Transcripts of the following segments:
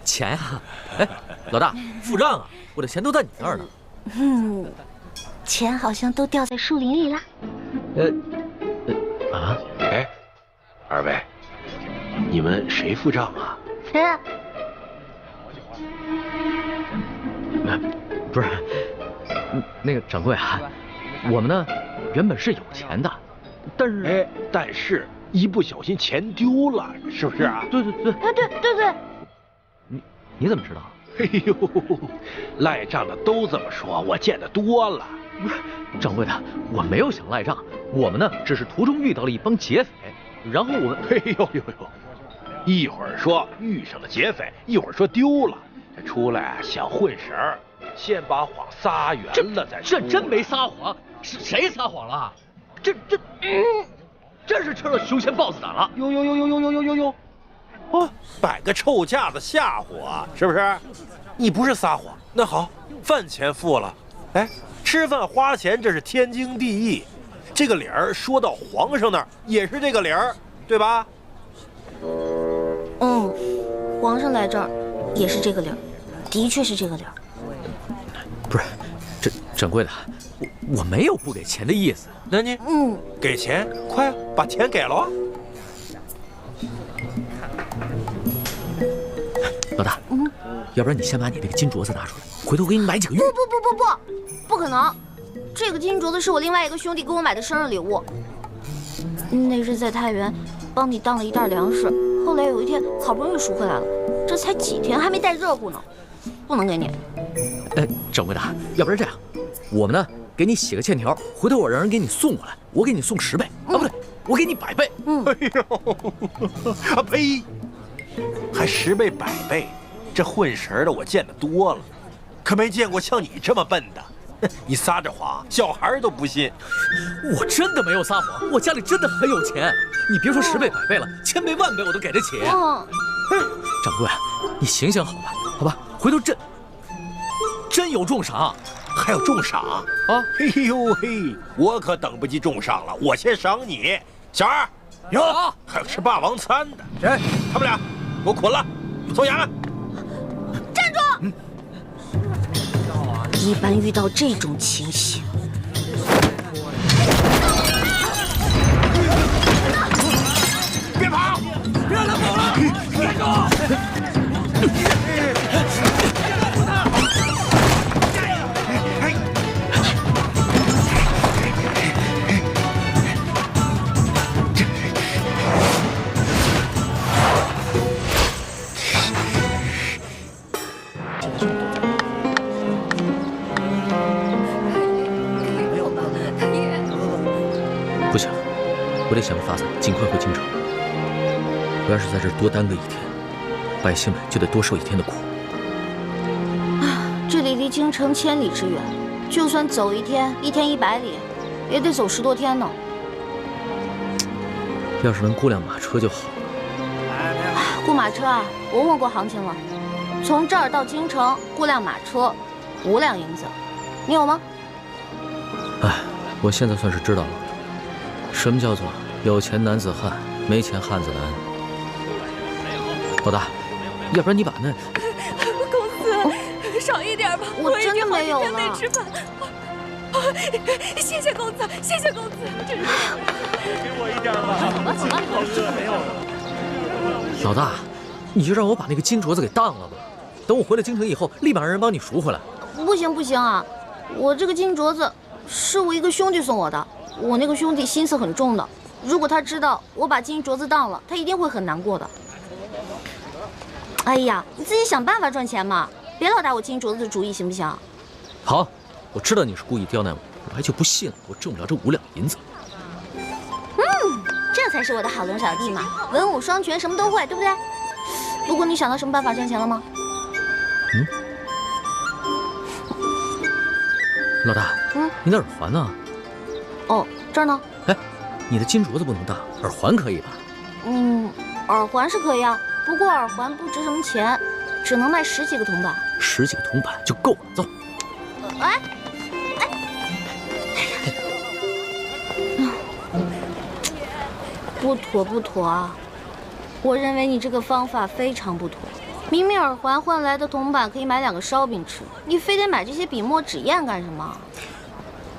钱呀？哎，老大，付账啊！我的钱都在你那儿呢。钱好像都掉在树林里了。哎，二位，你们谁付账啊？不是，那个掌柜啊，我们呢原本是有钱的，但是一不小心钱丢了，是不是啊？对。对。你怎么知道？哎呦，赖账的都这么说，我见得多了。不是，掌柜的，我没有想赖账，我们呢只是途中遇到了一帮劫匪，然后我们……哎呦，一会儿说遇上了劫匪，一会儿说丢了，这出来想混神儿，先把谎撒圆了再说。这真没撒谎，是谁撒谎了？真是吃了熊先豹子胆了。哟，哦，摆个臭架子吓唬我，是不是？你不是撒谎，那好，饭钱付了，哎，吃饭花钱这是天经地义，这个理儿说到皇上那儿也是这个理儿，对吧？皇上来这儿也是这个理儿，的确是这个理儿。不是，这掌柜的，我没有不给钱的意思。那你给钱，快把钱给了。老大，要不然你先把你那个金镯子拿出来，回头我给你买几个玉。不可能！这个金镯子是我另外一个兄弟给我买的生日礼物。那日在太原帮你当了一袋粮食，后来有一天好不容易赎回来了，这才几天还没带热乎呢，不能给你。掌柜的，要不然这样，我们呢给你写个欠条，回头我让人给你送过来，我给你送10倍啊，不对，我给你100倍。哎呦，呸！还10倍100倍，这混神的我见得多了，可没见过像你这么笨的。你撒着谎，小孩都不信。我真的没有撒谎，我家里真的很有钱。你别说10倍100倍了，1000倍10000倍我都给得起。掌柜，你行行好吧，好吧，回头真有重赏，还有重赏啊！哎呦嘿，我可等不及重赏了，我先赏你。小二，有还有吃霸王餐的，谁？他们俩，给我捆了，送衙门。站住！一般遇到这种情形，别跑！别让他跑了！站住！不行，我得想个法子，尽快回京城。我要是在这儿多耽搁一天，百姓们就得多受一天的苦。这里离京城1000里之远，就算走一天100里，也得走10多天呢。要是能雇辆马车就好了。雇马车啊，我问过行情了，从这儿到京城雇辆马车5两银子，你有吗？我现在算是知道了，什么叫做有钱男子汉，没钱汉子难。老大，要不然你把那……公子，少一点吧，我真的没有了。没吃饭。谢谢公子，谢谢公子，真是。给我一点吧，好饿，没有了。老大，你就让我把那个金镯子给当了吧，等我回了京城以后，立马让人帮你赎回来。不行啊，我这个金镯子是我一个兄弟送我的，我那个兄弟心思很重的，如果他知道我把金镯子当了，他一定会很难过的。哎呀，你自己想办法赚钱嘛，别老打我金镯子的主意，行不行？好，我知道你是故意刁难我，我还就不信了，我挣不了这5两银子。这才是我的好龙小弟嘛，文武双全，什么都会，对不对？不过你想到什么办法赚钱了吗？老大，你的耳环呢？哦，这儿呢。哎，你的金镯子不能当，耳环可以吧？耳环是可以啊，不过耳环不值什么钱，只能卖10几个铜板。10几个铜板就够了，走。不妥啊！我认为你这个方法非常不妥。明明耳环换来的铜板可以买2个烧饼吃，你非得买这些笔墨纸砚干什么？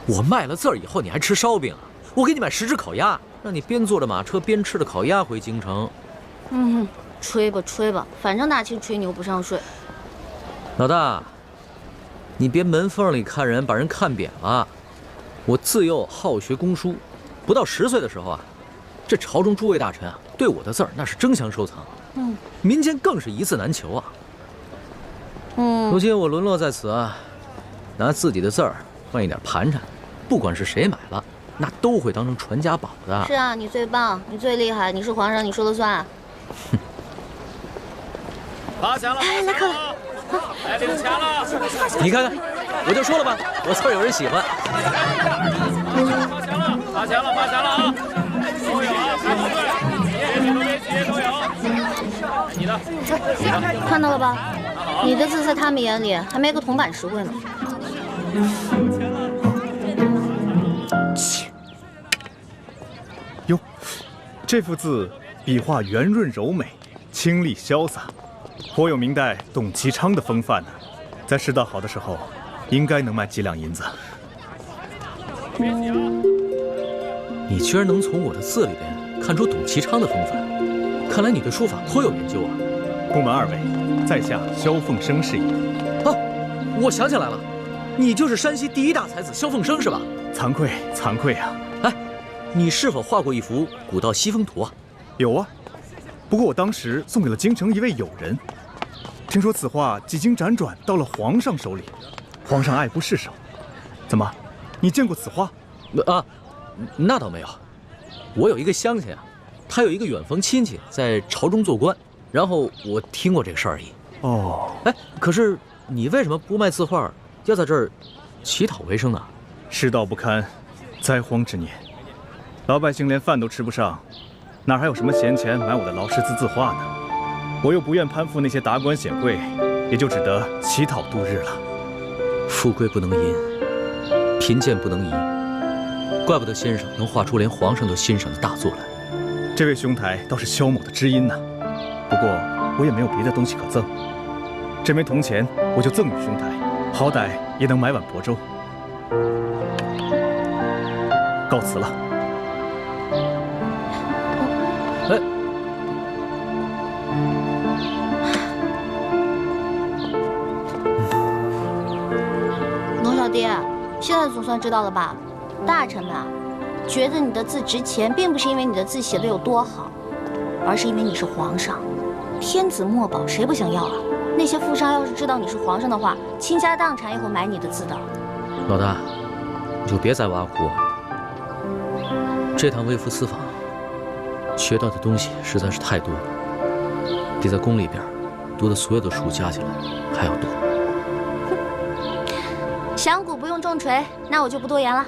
我卖了字儿以后，你还吃烧饼啊？我给你买10只烤鸭，让你边坐着马车边吃着烤鸭回京城。吹吧吹吧，反正大清吹牛不上税。老大，你别门缝里看人，把人看扁了。我自幼好学工书，不到10岁的时候啊，这朝中诸位大臣啊，对我的字儿那是争相收藏。民间更是一字难求啊。如今我沦落在此啊，拿自己的字儿换一点盘缠，不管是谁买了，那都会当成传家宝的。是啊，你最棒，你最厉害，你是皇上，你说了算。发钱了！哎，来客了，来领钱了！你看看，我就说了吧，我字儿有人喜欢。发钱了！发钱了！发钱了啊！都有啊，排好队，别挤都别挤，都有。你的，看到了吧？你的字在他们眼里还没个铜板实惠呢。哟，这幅字笔画圆润柔美，清丽潇洒，颇有明代董其昌的风范呢。在世道好的时候，应该能卖几两银子。你居然能从我的字里边看出董其昌的风范，看来你对书法颇有研究啊！不瞒2位，在下萧凤生是也。啊，我想起来了，你就是山西第1大才子萧凤生是吧？惭愧惭愧啊！哎，你是否画过一幅古道西风图啊？有啊，不过我当时送给了京城一位友人。听说此画几经辗转到了皇上手里，皇上爱不释手。怎么，你见过此画？啊，那倒没有。我有一个乡亲啊，他有一个远房亲戚在朝中做官，然后我听过这个事儿而已。哦，哎，可是你为什么不卖字画，要在这儿乞讨为生呢？世道不堪，灾荒之年，老百姓连饭都吃不上，哪还有什么闲钱买我的劳师字字画呢？我又不愿攀附那些达官显贵，也就只得乞讨度日了。富贵不能淫，贫贱不能移，怪不得先生能画出连皇上都欣赏的大作来。这位兄台倒是萧某的知音呐，不过我也没有别的东西可赠，这枚铜钱我就赠与兄台，好歹也能买碗薄粥。告辞了。哎。龙小弟，现在总算知道了吧？大臣们啊，觉得你的字值钱，并不是因为你的字写的有多好，而是因为你是皇上，天子墨宝谁不想要啊？那些富商要是知道你是皇上的话，倾家荡产也会买你的字的。老大，你就别再挖苦我。这趟微服私访，学到的东西实在是太多了，比在宫里边读的所有的书加起来还要多。响鼓不用重锤，那我就不多言了。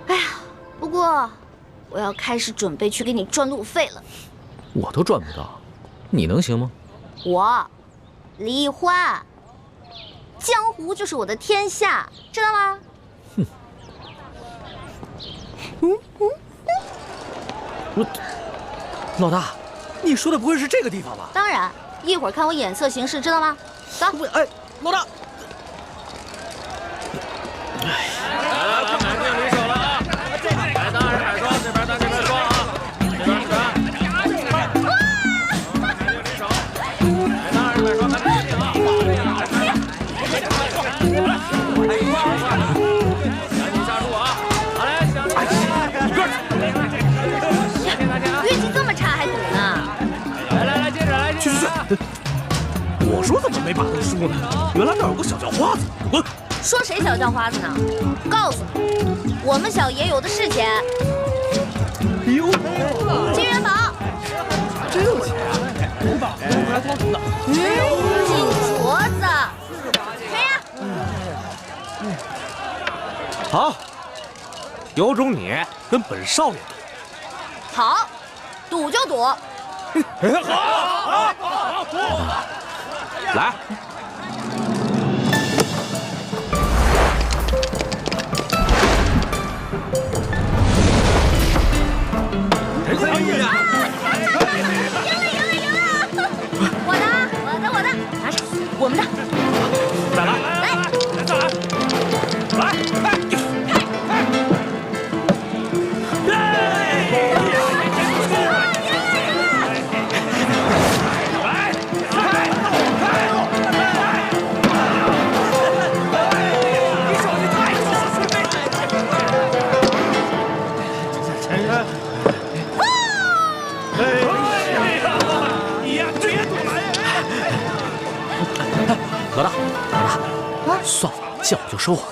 哎呀，不过我要开始准备去给你赚路费了。我都赚不到，你能行吗？我，李欢，江湖就是我的天下，知道吗？哼。老大，你说的不会是这个地方吧？当然，一会儿看我眼色行事，知道吗？走。哎，老大。来，满镜离手了啊！来，当然是买双，这边当这边双啊，这边选。满镜离手，来，当然是买双，看决定啊！赶紧下注啊！好嘞，想你边运气这么差还赌呢？来，接着来，去！我说怎么没把他输呢？原来那儿有个小叫花子，滚！说谁小叫花子呢？告诉你，我们小爷有的是钱。哎呦，金元宝，真有钱啊！头发，还掏出的。金镯子，谁呀？好，有种你跟本少爷好，赌就赌。好，来。赢了！们的。再来，再来，老大，算了，见我就收啊。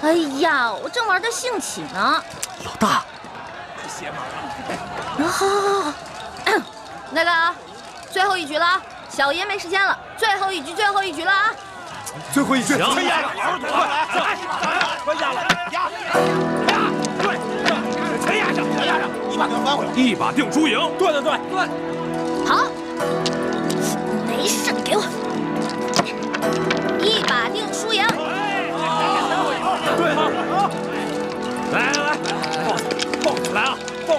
哎呀，我正玩得兴起呢。老大，好，那个，最后一局了，小爷没时间了，最后一局了啊！最后一局，行，快压了，快压了，对，全压上，一把定翻回来，一把定输赢。对，好，没事，给我一把定输赢。对，来，豹子来了，豹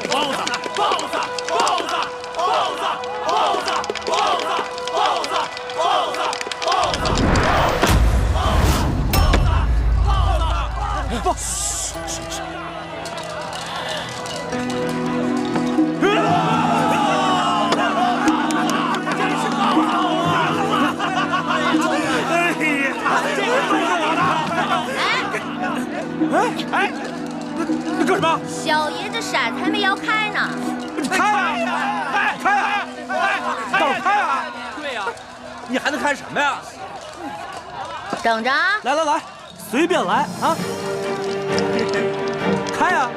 哎，你干什么？小爷这骰子还没摇开呢。开啊！到开啊！对呀，你还能看什么呀？等着啊！来，随便来啊！开呀！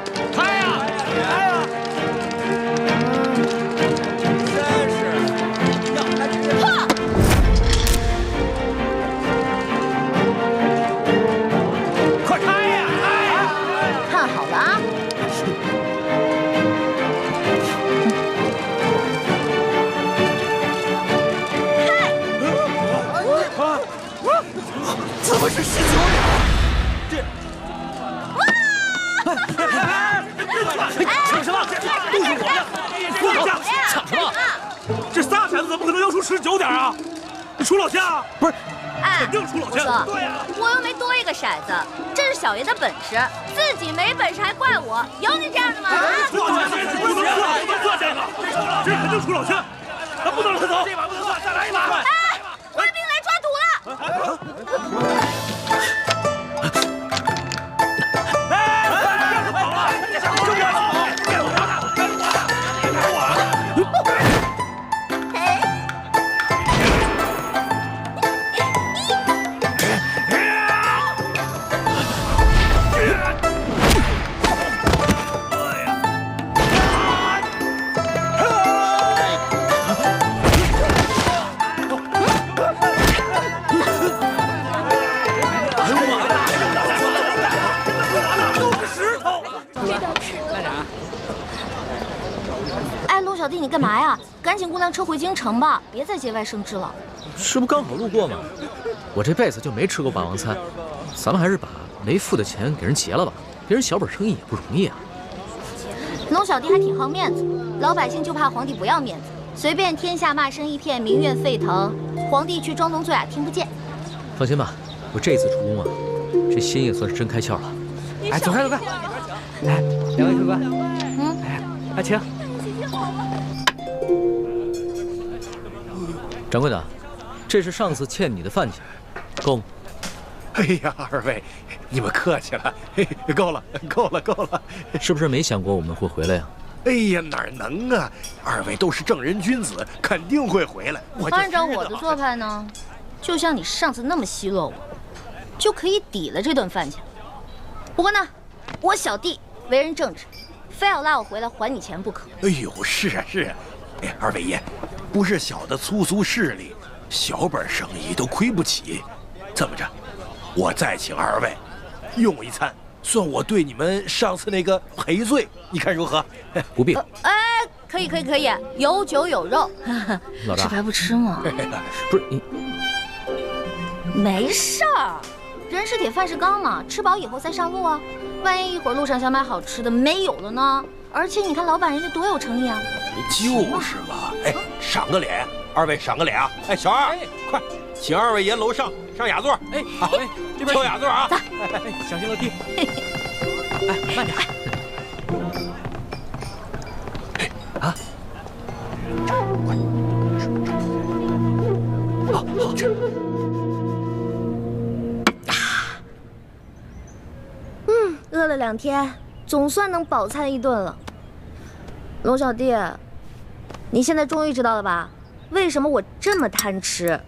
真是要开吃！快开呀！看好了啊！怎么是石球呀？抢什么？都是我的！抢什么？这仨骰子怎么可能摇出19点啊？你出老千啊？不是，哎，肯定出老千。对呀，我又没多一个骰子，这是小爷的本事，自己没本事还怪我，有你这样的吗？不能算这个，这肯定出老千，咱不能让他走。这把不能算，再来一把。哎，官兵来抓赌了！哎，陆小弟，你干嘛呀？赶紧姑娘车回京城吧，别再节外生枝了。这不刚好路过吗？我这辈子就没吃过霸王餐，咱们还是把没付的钱给人结了吧。别人小本生意也不容易啊。龙小弟还挺好面子，老百姓就怕皇帝不要面子，随便天下骂声一片，民怨沸腾，皇帝却装聋作哑听不见。放心吧，我这次出宫啊，这心也算是真开窍了。哎，走开！来，两位客官，哎，请。掌柜的，这是上次欠你的饭钱，够吗？哎呀，二位，你们客气了，够了，是不是没想过我们会回来呀？哎呀，哪能啊！二位都是正人君子，肯定会回来。按照我的做派呢，就像你上次那么奚落我，就可以抵了这顿饭钱。不过呢，我小弟为人正直，非要拉我回来还你钱不可。哎呦，是啊，哎，二位爷，不是小的粗俗势力，小本生意都亏不起。这么着，我再请二位用一餐，算我对你们上次那个赔罪，你看如何？不必。哎，可以，有酒有肉。老大，吃白不吃吗？不是你，没事儿，人是铁，饭是钢嘛，吃饱以后再上路啊。万一一会儿路上想买好吃的没有了呢？而且你看老板人家多有诚意啊。就是嘛。哎，赏个脸，二位赏个脸啊！哎，小二，快，请二位爷楼上上雅座。哎，好，哎，这边挑雅座啊！哎，小心楼梯。哎，慢点。啊！快！好，这。饿了2天，总算能饱餐一顿了。龙小弟，你现在终于知道了吧？为什么我这么贪吃？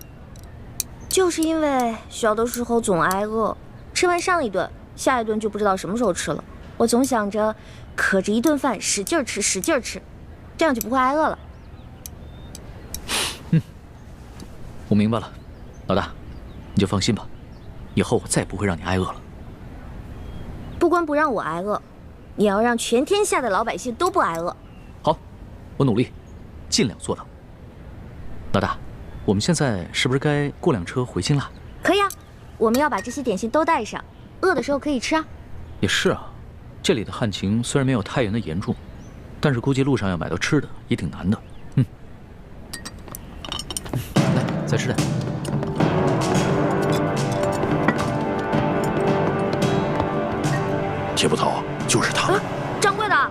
就是因为小的时候总挨饿，吃完上一顿，下一顿就不知道什么时候吃了。我总想着，可着一顿饭使劲吃，使劲吃，这样就不会挨饿了。我明白了，老大，你就放心吧，以后我再不会让你挨饿了。不光不让我挨饿，也要让全天下的老百姓都不挨饿。好，我努力，尽量做到。老大，我们现在是不是该过辆车回京了？可以啊，我们要把这些点心都带上，饿的时候可以吃啊。也是啊，这里的旱情虽然没有太原的严重，但是估计路上要买到吃的也挺难的。来，再吃点。铁捕头，就是他。掌柜的，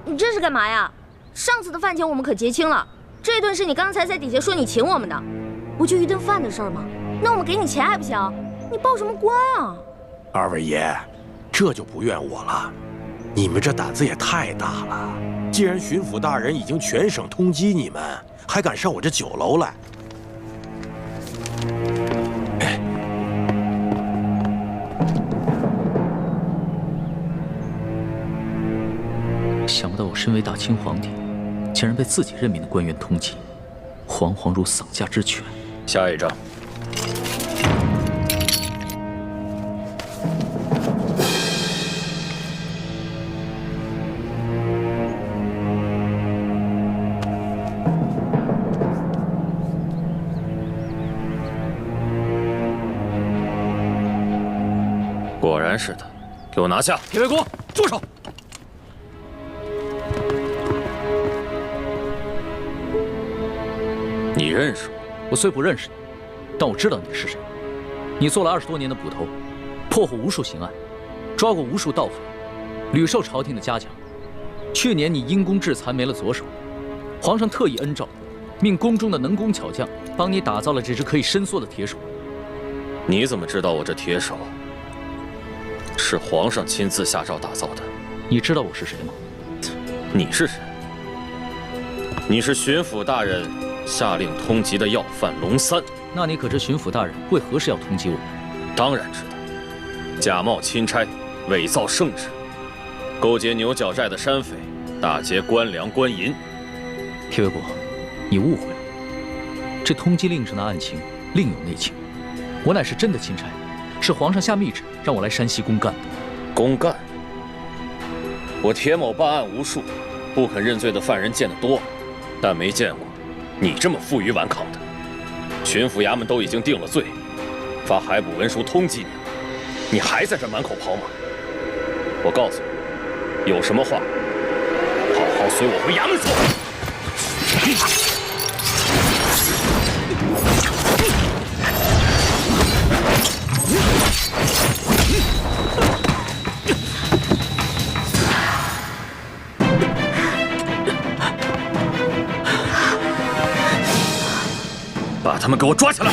你这是干嘛呀？上次的饭钱我们可结清了，这顿是你刚才在底下说你请我们的，不就一顿饭的事儿吗？那我们给你钱还不行？你报什么官啊？二位爷，这就不怨我了，你们这胆子也太大了。既然巡抚大人已经全省通缉你们，还敢上我这酒楼来？想不到我身为大清皇帝，竟然被自己任命的官员通缉，惶惶如丧家之犬。下一章。果然是他，给我拿下！铁卫国，住手！你认识我？我虽不认识你，但我知道你是谁。你做了20多年的捕头，破获无数刑案，抓过无数盗匪，屡受朝廷的嘉奖。去年你因公致残没了左手，皇上特意恩诏，命宫中的能工巧匠帮你打造了这只可以伸缩的铁手。你怎么知道我这铁手是皇上亲自下诏打造的？你知道我是谁吗？你是谁？你是巡抚大人下令通缉的要犯龙三。那你可知巡抚大人为何事要通缉我？当然知道，假冒钦差，伪造圣旨，勾结牛角寨的山匪，打劫官粮官银。铁卫国，你误会了，这通缉令上的案情另有内情。我乃是真的钦差，是皇上下密旨让我来山西公干的。公干？我铁某办案无数，不肯认罪的犯人见得多，但没见过你这么负隅顽抗的。巡抚衙门都已经定了罪，发海捕文书通缉你了，你还在这满口跑马。我告诉你，有什么话，好好随我回衙门说。把他们给我抓起来！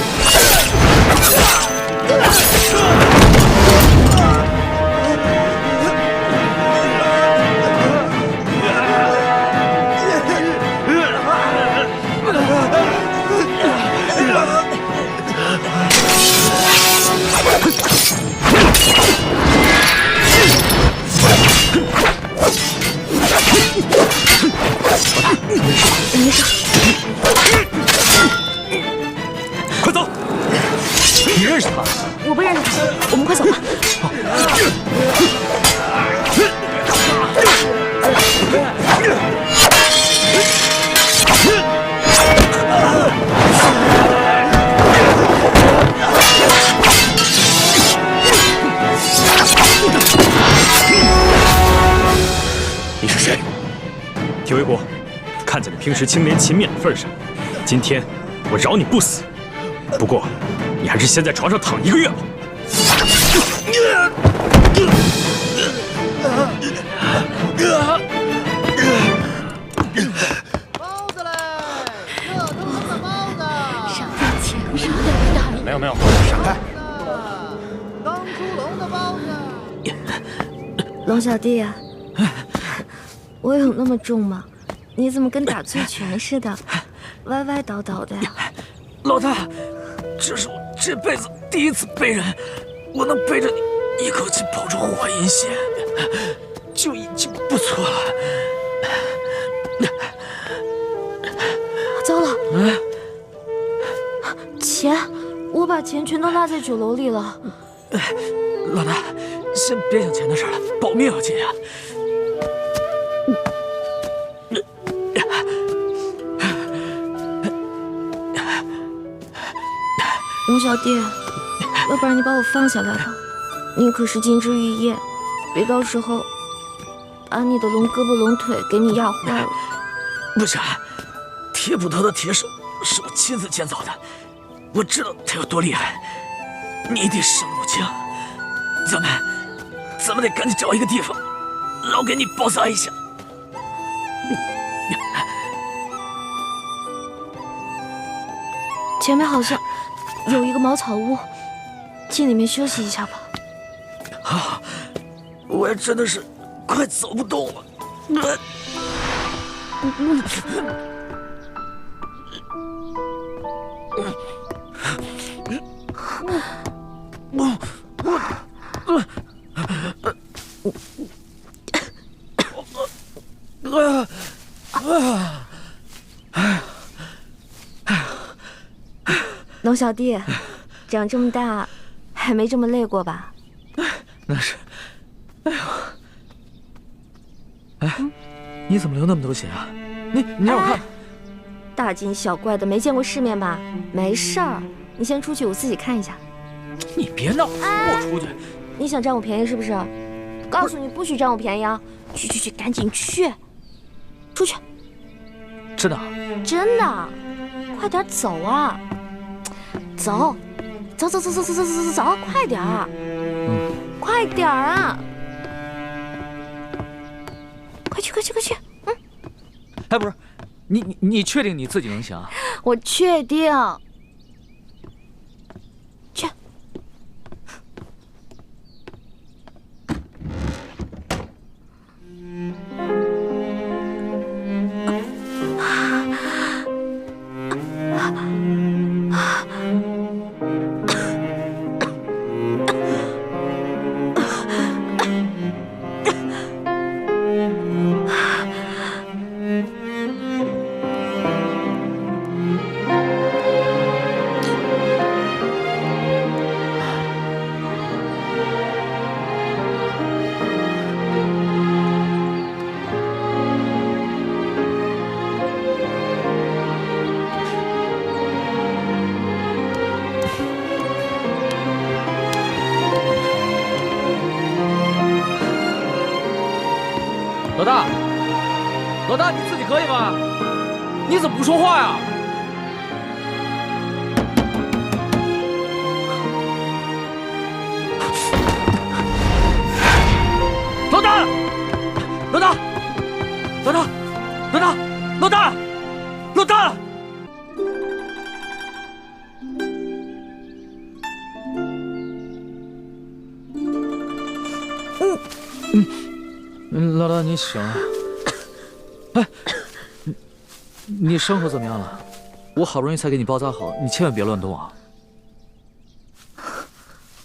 没事。快走！你认识他？我不认识他，我们快走吧。你是谁？铁卫国，看见了平时清廉勤勉的份上，今天我饶你不死。不过，你还是先在床上躺1个月吧。包子嘞，热腾腾的包子。上饭前啥都没答应。没有，闪开！刚出笼的包子。龙小弟，我有那么重吗？你怎么跟打醉拳似的，歪歪倒倒的呀？老大，这是我这辈子第一次背人，我能背着你一口气跑出华阴县，就已经不错了。糟了，钱，我把钱全都落在酒楼里了。老大，先别想钱的事了，保命要紧啊！龙小弟，要不然你把我放下来吧，你可是金枝玉叶，别到时候把你的龙胳膊龙腿给你压坏了。不是，铁捕头的铁手是我亲自建造的，我知道他有多厉害，你一定伤得不轻。咱们得赶紧找一个地方，老给你包扎一下。前面好像有一个茅草屋，进里面休息一下吧。啊，我也真的是快走不动了。龙小弟，长这么大还没这么累过吧？那是，哎呦，哎，你怎么流那么多血啊？你让我看。大惊小怪的，没见过世面吧？没事儿，你先出去，我自己看一下。你别闹，我出去。你想占我便宜是不是？告诉你不许占我便宜啊！去，赶紧去，出去。真的？真的，快点走啊！走，快点儿！快点儿啊！快去！哎，不是，你确定你自己能行？我确定。去。老大，你自己可以吗？你怎么不说话呀？老大，老大，你醒了。哎，你伤口怎么样了？我好不容易才给你包扎好，你千万别乱动啊！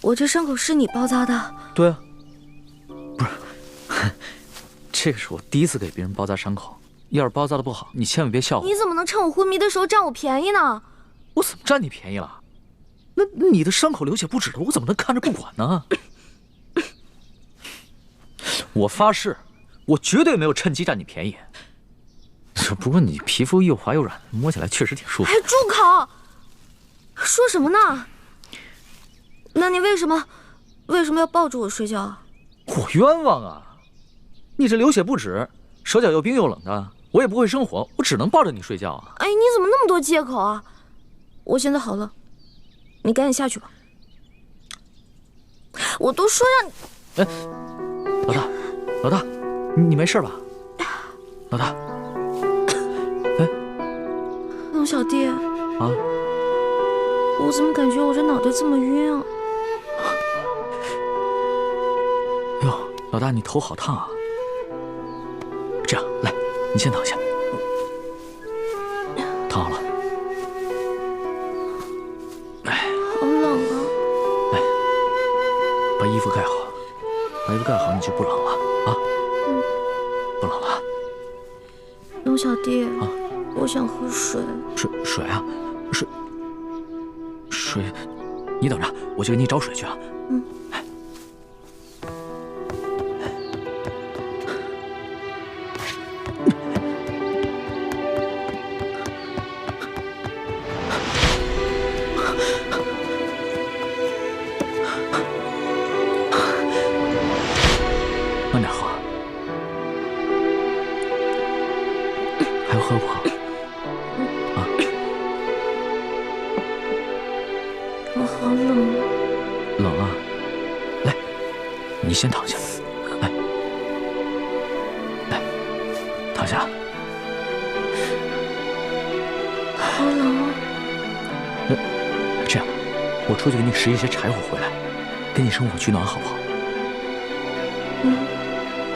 我这伤口是你包扎的？对啊，不是，这个是我第一次给别人包扎伤口，要是包扎的不好，你千万别笑话。你怎么能趁我昏迷的时候占我便宜呢？我怎么占你便宜了？那你的伤口流血不止了，我怎么能看着不管呢？我发誓，我绝对没有趁机占你便宜。不过你皮肤又滑又软，摸起来确实挺舒服。哎，住口！说什么呢？那你为什么要抱着我睡觉啊？我冤枉啊！你这流血不止，手脚又冰又冷的，我也不会生火，我只能抱着你睡觉啊。哎，你怎么那么多借口啊？我现在好了，你赶紧下去吧。我都说让你……哎，老大，你没事吧？老大，哎，龙小弟啊，我怎么感觉我这脑袋这么晕啊？哟，老大，你头好烫啊！这样，来，你先躺下，躺好了。哎，好冷啊！哎，把衣服盖好，把衣服盖好，你就不冷了啊。不冷了。龙小弟啊，我想喝水。水啊，水，你等着，我去给你找水去啊。慢点喝，还要喝不喝？啊，我好冷啊！冷啊！来，你先躺下，来，躺下。好冷啊！这样，我出去给你拾一些柴火回来，给你生火取暖，好不好？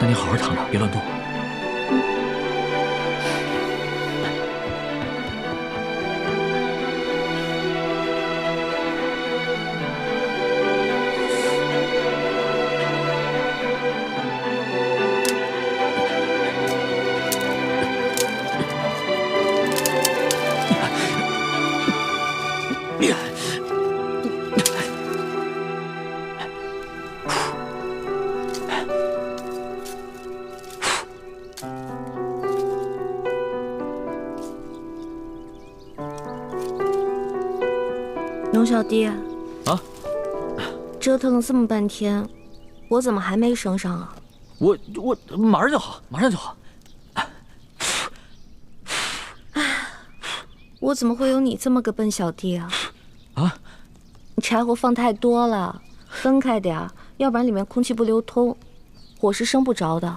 那你好好躺着，别乱动。龙小弟啊，折腾了这么半天，我怎么还没升上啊？我马上就好，马上就好。我怎么会有你这么个笨小弟啊？啊！你柴火放太多了，分开点儿，要不然里面空气不流通，火是生不着的。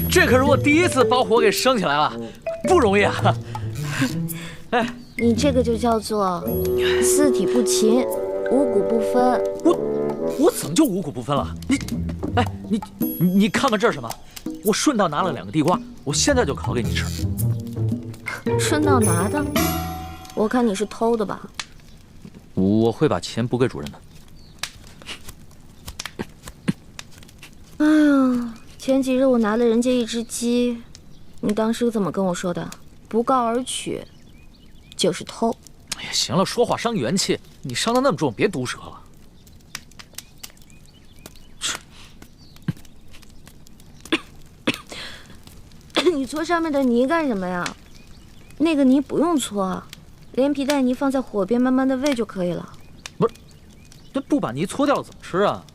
这可是我第一次把火给升起来了，不容易啊！哎，你这个就叫做四体不勤，五谷不分。我怎么就五谷不分了？你看看这是什么？我顺道拿了2个地瓜，我现在就烤给你吃。顺道拿的？我看你是偷的吧？我会把钱补给主人的。哎呀，前几日我拿了人家一只鸡，你当时怎么跟我说的？不告而取，就是偷。哎呀，行了，说话伤元气，你伤得那么重，别毒舌了。你搓上面的泥干什么呀？那个泥不用搓，连皮带泥放在火边慢慢的煨就可以了。不是，这不把泥搓掉了怎么吃啊？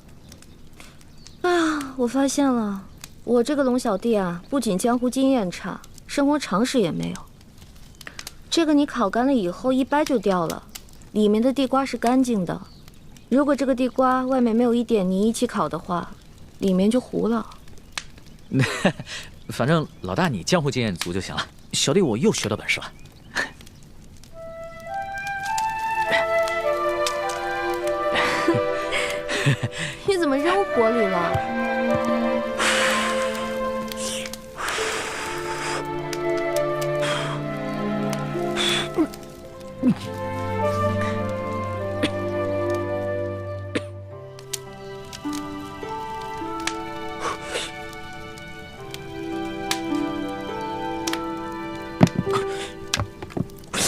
哎呀，我发现了，我这个龙小弟啊，不仅江湖经验差，生活常识也没有。这个泥烤干了以后一掰就掉了，里面的地瓜是干净的。如果这个地瓜外面没有一点泥一起烤的话，里面就糊了。反正老大你江湖经验足就行了，小弟我又学到本事了。你怎么扔火里了？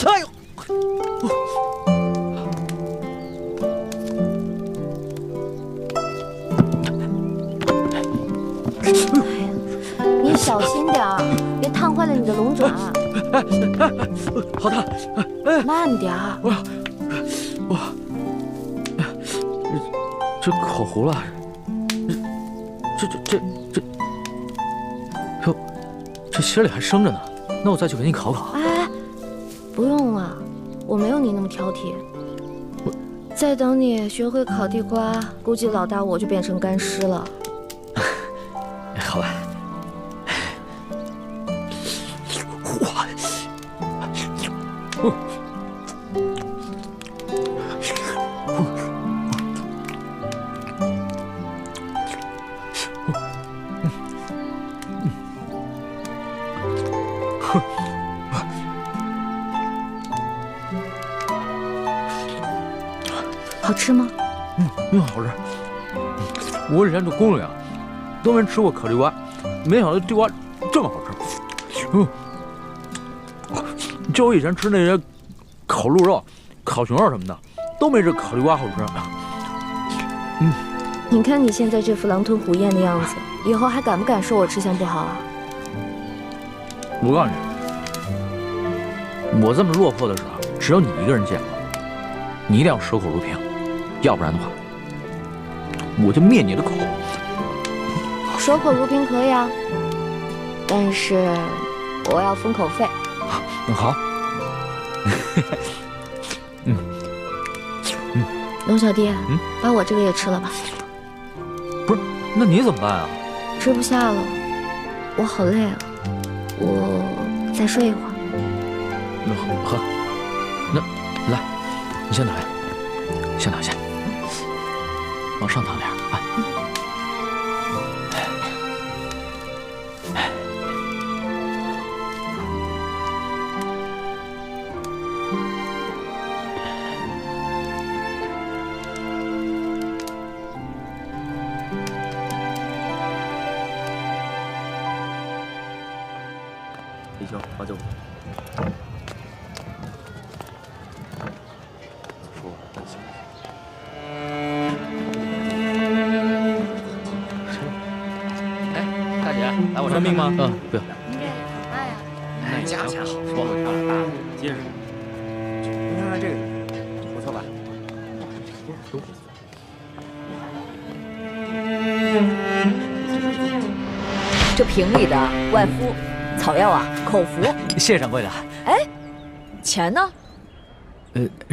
哎呦！你小心点儿，别烫坏了你的龙爪。好烫！慢点儿。这烤糊了。哟，这心里还生着呢。那我再去给你烤烤。哎，不用了，我没有你那么挑剔。再等你学会烤地瓜，估计老大我就变成干尸了。好吧。好吃吗？好吃。我以前做攻略啊，都没吃过烤地瓜，没想到地瓜这么好吃。就我以前吃那些烤鹿肉、烤熊肉什么的，都没这烤地瓜好吃。你看你现在这副狼吞虎咽的样子，以后还敢不敢说我吃相不好啊？我告诉你，我这么落魄的事啊，只有你一个人见过。你一定要守口如瓶，要不然的话，我就灭你的口。守口如瓶可以啊，但是我要封口费。好。龙小弟，把我这个也吃了吧。不是，那你怎么办啊？吃不下了，我好累啊，我再睡一会儿。好，那来，你先躺下，先躺下，往上躺点啊。李兄，好久不见。大姐，来我这命吗？不要。哎，价钱好说，结实。你看看这个，不错吧？这瓶里的外敷草药啊，口服。谢谢掌柜的。哎，钱呢？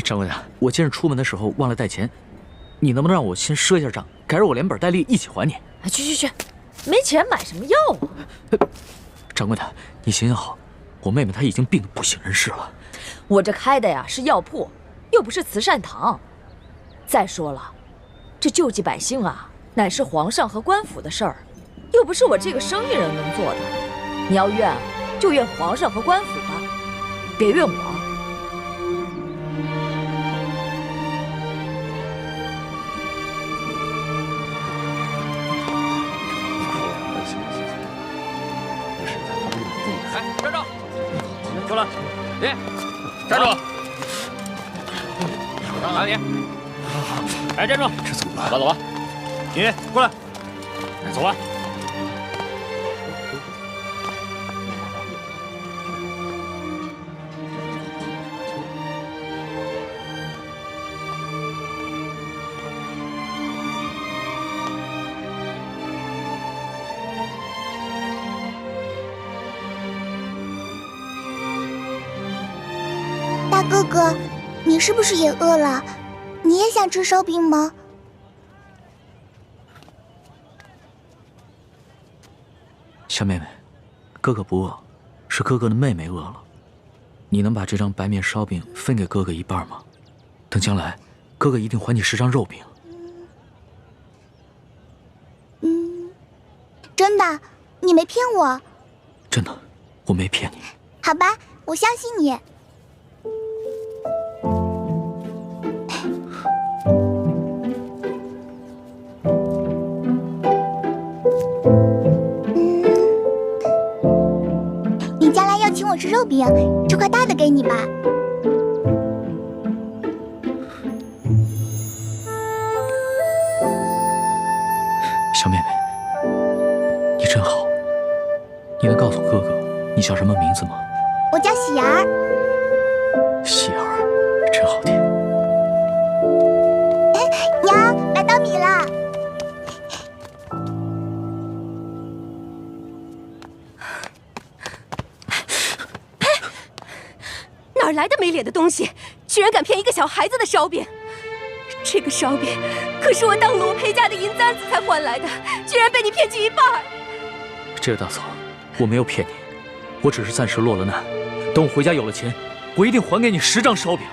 掌柜的，我今日出门的时候忘了带钱，你能不能让我先赊一下账，改日我连本带利一起还你？去，没钱买什么药啊？掌柜的，你行行好，我妹妹她已经病得不省人事了。我这开的呀是药铺，又不是慈善堂。再说了，这救济百姓啊，乃是皇上和官府的事儿，又不是我这个生意人能做的。你要怨，就怨皇上和官府吧，别怨我。站住！过来，你站住！哪里？哎，站住！这怎么办？走吧。你过来，走吧。大哥哥，你是不是也饿了？你也想吃烧饼吗？小妹妹，哥哥不饿，是哥哥的妹妹饿了。你能把这张白面烧饼分给哥哥一半吗？等将来，哥哥一定还你10张肉饼。真的，你没骗我。真的，我没骗你。好吧，我相信你。你将来要请我吃肉饼，这块大的给你吧。小妹妹，你你真好。你能告诉哥哥你叫什么名字吗？我叫喜儿。喜儿，真好听。娘，买稻米了。哪来的没脸的东西，居然敢骗一个小孩子的烧饼！这个烧饼可是我当了我陪嫁的银簪子才换来的，居然被你骗去一半。这个大嫂，我没有骗你，我只是暂时落了难。等我回家有了钱，我一定还给你10张烧饼。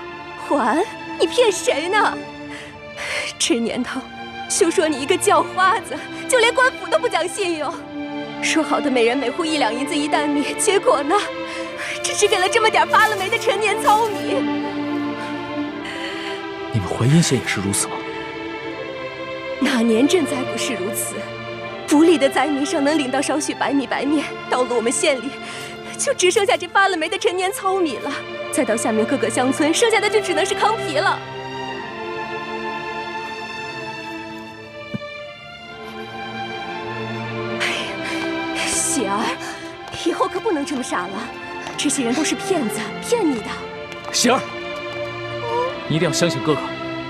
还？你骗谁呢？这年头，休说你一个叫花子，就连官府都不讲信用。说好的每人每户1两银子1担米，结果呢？只是给了这么点发了霉的陈年糙米。你们淮阴县也是如此吗？哪年赈灾不是如此？府里的灾民尚能领到少许白米白面，到了我们县里，就只剩下这发了霉的陈年糙米了。再到下面各个乡村，剩下的就只能是糠皮了。喜儿，以后可不能这么傻了。这些人都是骗子，骗你的。喜儿，你一定要相信哥哥，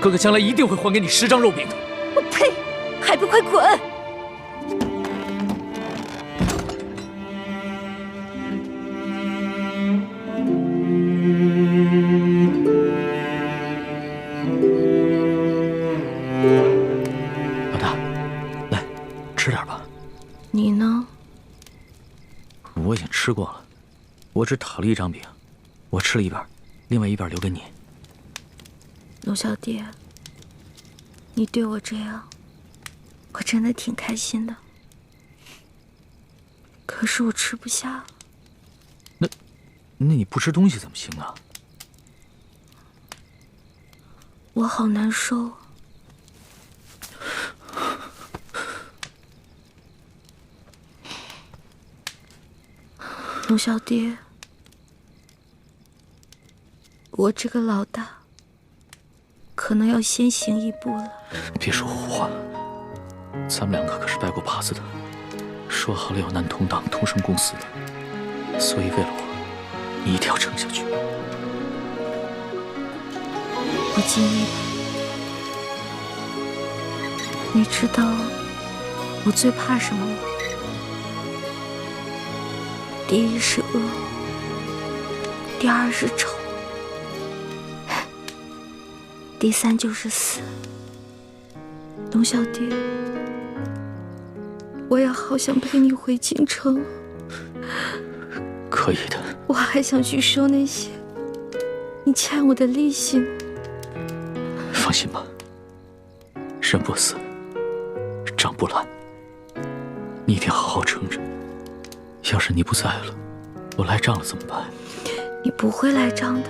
哥哥将来一定会还给你10张肉饼的。我呸！还不快滚！老大，来，吃点吧。你呢？我已经吃过了。我只讨了1张饼，我吃了一半，另外一半留给你。龙小弟，你对我这样，我真的挺开心的。可是我吃不下了。那你不吃东西怎么行啊？我好难受。龙小弟，我这个老大可能要先行一步了。别说胡话，咱们2个可是拜过把子的，说好了要难同当，同生共死的。所以为了我，你一定要撑下去。我尽力吧。你知道我最怕什么吗？第一是恶，第二是丑，第3就是死。龙小弟，我也好想陪你回京城。可以的。我还想去收那些你欠我的利息呢。放心吧，人不死，账不烂，你一定好好撑着。要是你不在了，我赖账了怎么办？你不会赖账的，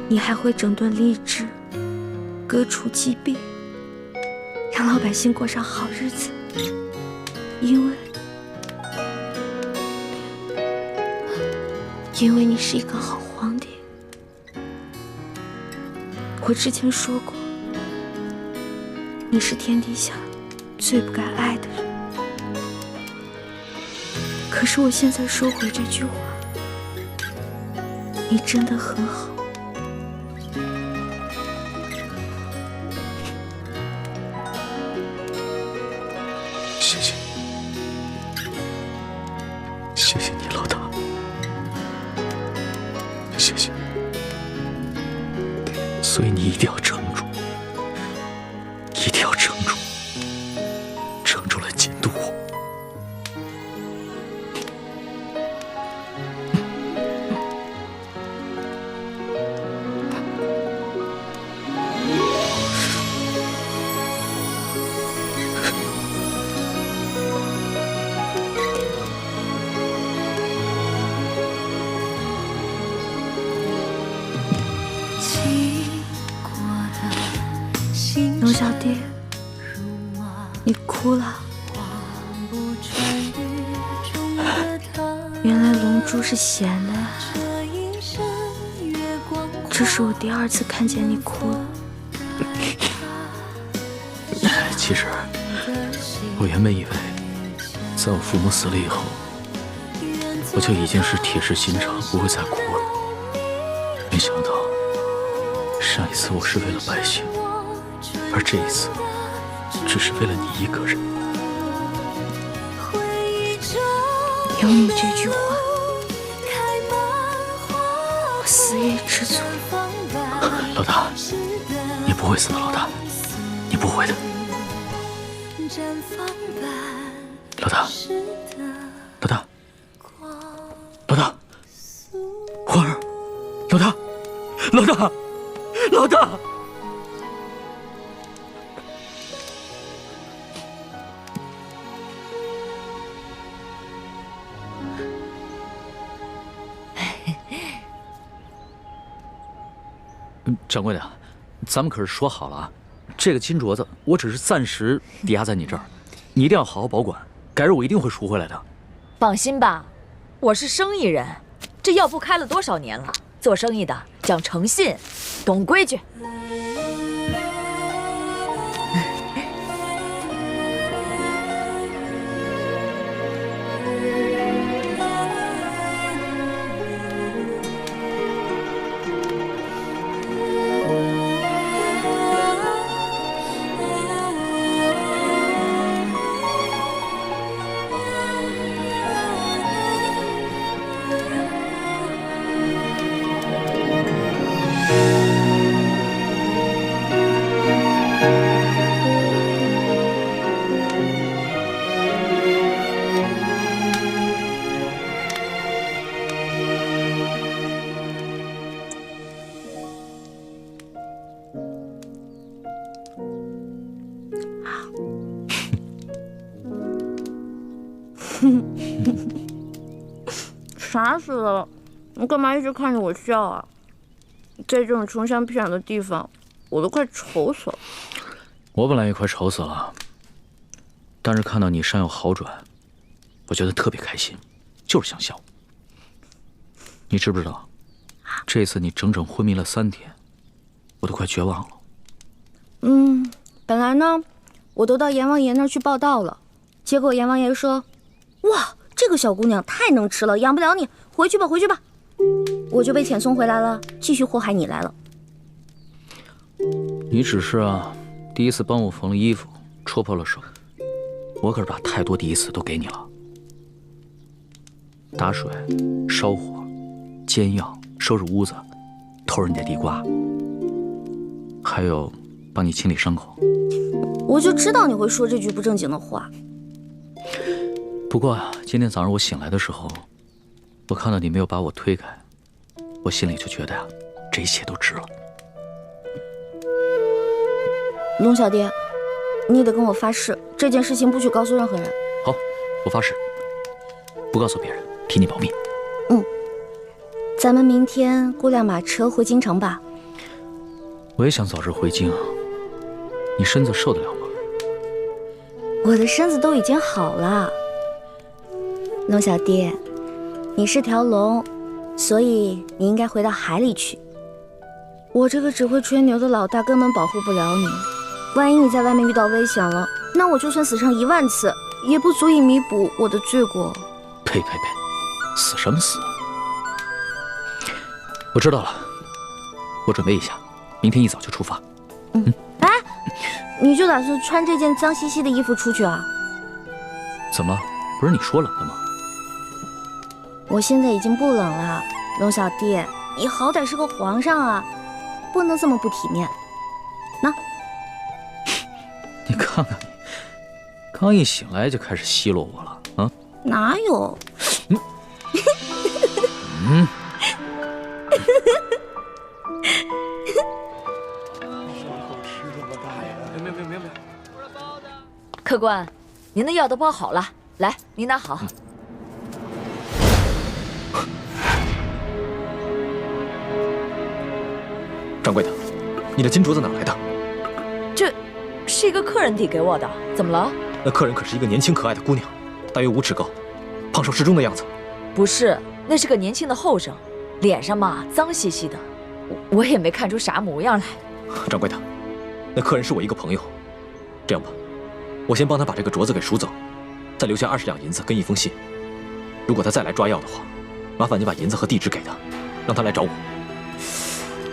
你还会整顿吏治，革除疾病，让老百姓过上好日子。因为你是一个好皇帝。我之前说过，你是天底下最不该爱的人。可是我现在收回这句话，你真的很好。谢谢，谢谢你，老大，谢谢。所以你一定要撑住，一定要撑住，撑住了监督我。龙小弟，你哭了。原来龙珠是咸的呀。这是我第2次看见你哭了。其实我原本以为在我父母死了以后，我就已经是铁石心肠，不会再哭了。没想到，上一次我是为了百姓，而这一次，只是为了你一个人。有你这句话，我死也知足。老大，你不会死的，老大，你不会的。老大，老大，老大，花儿，老大，老大，老大。掌柜的，咱们可是说好了啊，这个金镯子我只是暂时抵押在你这儿，你一定要好好保管，改日我一定会赎回来的。放心吧，我是生意人，这药铺开了多少年了，做生意的讲诚信，懂规矩。傻死了！你干嘛一直看着我笑啊？在这种穷乡僻壤的地方，我都快愁死了。我本来也快愁死了，但是看到你伤有好转，我觉得特别开心，就是想笑。你知不知道，这次你整整昏迷了3天，我都快绝望了。本来呢，我都到阎王爷那儿去报道了，结果阎王爷说：“哇，这个小姑娘太能吃了，养不了你，回去吧，回去吧。”我就被遣送回来了，继续祸害你来了。你只是第一次帮我缝了衣服，戳破了手，我可是把太多第一次都给你了。打水、烧火、煎药、收拾屋子、偷人家地瓜，还有帮你清理伤口。我就知道你会说这句不正经的话。不过今天早上我醒来的时候，我看到你没有把我推开，我心里就觉得这一切都值了。龙小爹，你得跟我发誓，这件事情不许告诉任何人。好，我发誓，不告诉别人，替你保密。咱们明天雇辆马车回京城吧。我也想早日回京，你身子受得了吗？我的身子都已经好了。龙小爹，你是条龙，所以你应该回到海里去。我这个只会吹牛的老大根本保护不了你，万一你在外面遇到危险了，那我就算死上1万次，也不足以弥补我的罪过。呸！死什么死？我知道了，我准备一下，明天一早就出发。哎，你就打算穿这件脏兮兮的衣服出去啊？怎么了？不是你说冷的吗？我现在已经不冷了，龙小弟，你好歹是个皇上啊，不能这么不体面。那，你看看你，刚一醒来就开始奚落我了啊？哪有？客官，您的药都包好了，来，您拿好。掌柜的，你的金镯子哪来的？这是一个客人递给我的，怎么了？那客人可是一个年轻可爱的姑娘，大约5尺高，胖瘦适中的样子。不是，那是个年轻的后生，脸上嘛脏兮兮的，我也没看出啥模样来。掌柜的，那客人是我一个朋友，这样吧，我先帮他把这个镯子给赎走，再留下20两银子跟一封信。如果他再来抓药的话，麻烦你把银子和地址给他，让他来找我。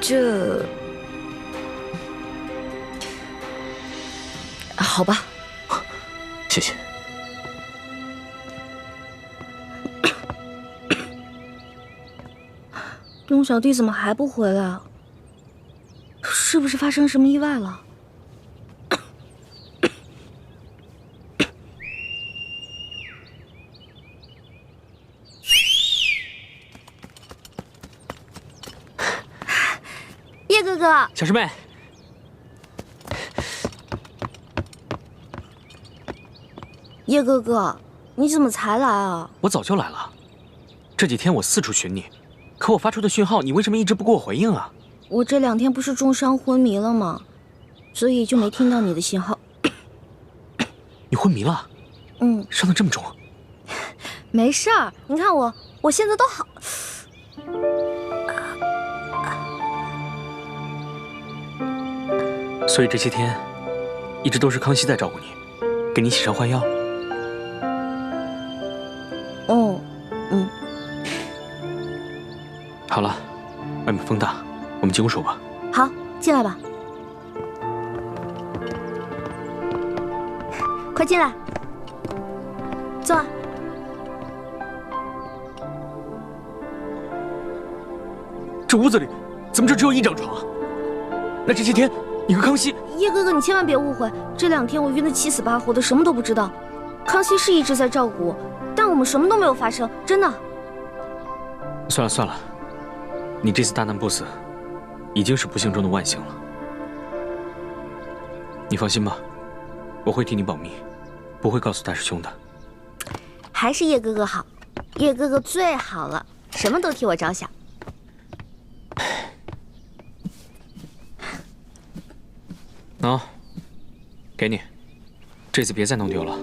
这……好吧，谢谢。龙小弟怎么还不回来啊？是不是发生什么意外了？叶哥哥，小师妹，叶哥哥，你怎么才来啊？我早就来了，这几天我四处寻你，可我发出的讯号，你为什么一直不给我回应啊？我这2天不是重伤昏迷了吗？所以就没听到你的信号。你昏迷了？嗯，伤得这么重？没事儿，你看我现在都好。所以这些天，一直都是康熙在照顾你，给你洗伤换药。哦，嗯。好了，外面风大，我们进屋说吧。好，进来吧。快进来，坐。这屋子里怎么就只有1张床？那这些天你和康熙……叶哥哥，你千万别误会，这2天我晕得7死8活的，什么都不知道。康熙是一直在照顾我，但我们什么都没有发生，真的。算了算了，你这次大难不死，已经是不幸中的万幸了。你放心吧，我会替你保密，不会告诉大师兄的。还是叶哥哥好，叶哥哥最好了，什么都替我着想。喏，给你，这次别再弄丢了。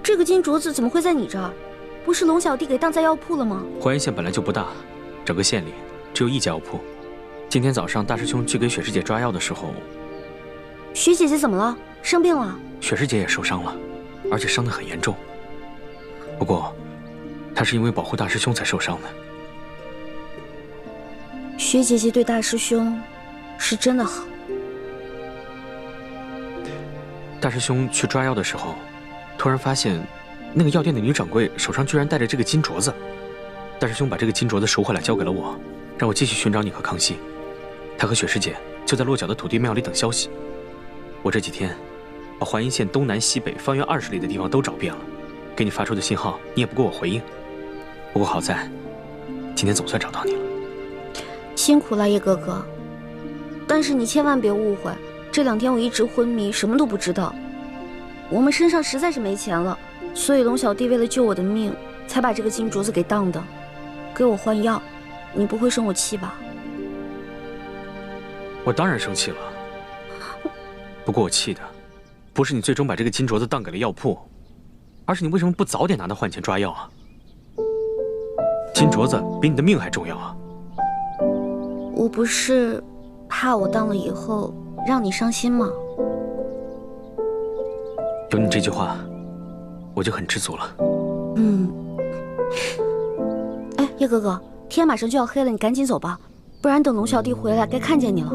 这个金镯子怎么会在你这儿？不是龙小弟给当在药铺了吗？淮阴县本来就不大，整个县里只有1家药铺。今天早上大师兄去给雪师姐抓药的时候，雪姐姐怎么了？生病了？雪师姐也受伤了，而且伤得很严重。不过，她是因为保护大师兄才受伤的。雪姐姐对大师兄是真的好。大师兄去抓药的时候，突然发现那个药店的女掌柜手上居然戴着这个金镯子。大师兄把这个金镯子赎回来交给了我，让我继续寻找你和康熙。他和雪师姐就在落脚的土地庙里等消息。我这几天把淮阴县东南西北方圆20里的地方都找遍了，给你发出的信号你也不给我回应。不过好在今天总算找到你了。辛苦了叶哥哥，但是你千万别误会，这2天我一直昏迷，什么都不知道。我们身上实在是没钱了，所以龙小弟为了救我的命，才把这个金镯子给当的，给我换药。你不会生我气吧？我当然生气了，不过我气的不是你最终把这个金镯子当给了药铺，而是你为什么不早点拿它换钱抓药啊？金镯子比你的命还重要啊！我不是怕我当了以后让你伤心吗？有你这句话，我就很知足了。哎，叶哥哥，天马上就要黑了，你赶紧走吧，不然等龙小弟回来该看见你了。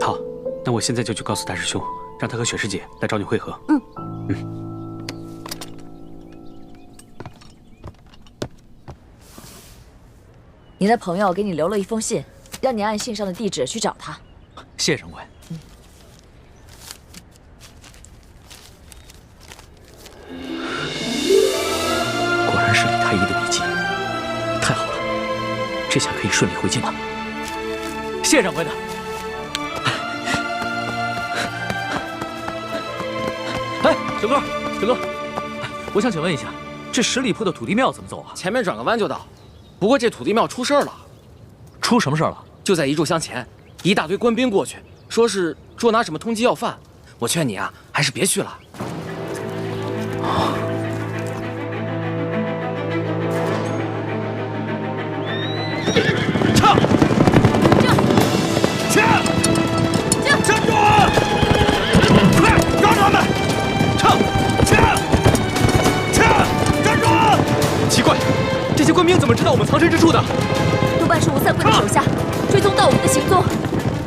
好，那我现在就去告诉大师兄，让他和雪师姐来找你会合。你的朋友给你留了一封信，让你按信上的地址去找他。谢谢掌柜。果然是李太医的笔迹，太好了，这下可以顺利回京了。谢谢掌柜的。哎，小哥，小哥，我想请问一下，这10里铺的土地庙怎么走啊？前面转个弯就到。不过这土地庙出事儿了。出什么事儿了？就在1炷香前，一大堆官兵过去，说是捉拿什么通缉要犯。我劝你啊，还是别去了。撤！站住！快抓住他们！撤！怎么知道我们藏身之处的？多半是吴三桂的手下追踪到我们的行踪，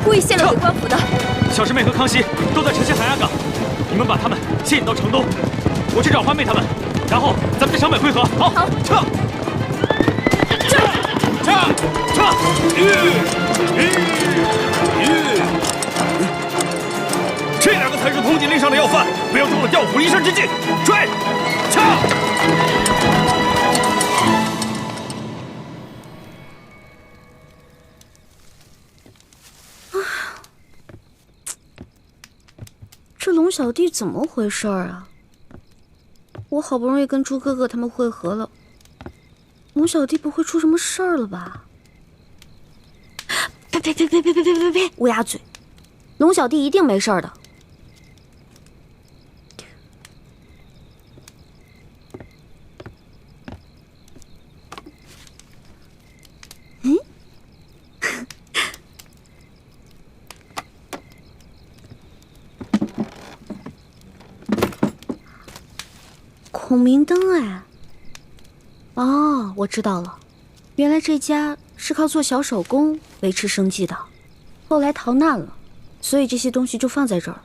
故意泄露给官府的。小师妹和康熙都在城西海岸港，你们把他们吸引到城东，我去找欢妹他们，然后咱们在城北会合。好，撤！这两个才是通缉令上的要犯，不要中了调虎离山之计。追！撤！这龙小弟怎么回事啊？我好不容易跟猪哥哥他们会合了，龙小弟不会出什么事儿了吧？呸！乌鸦嘴！龙小弟一定没事儿的。孔明灯哎！哦，我知道了，原来这家是靠做小手工维持生计的，后来逃难了，所以这些东西就放在这儿了。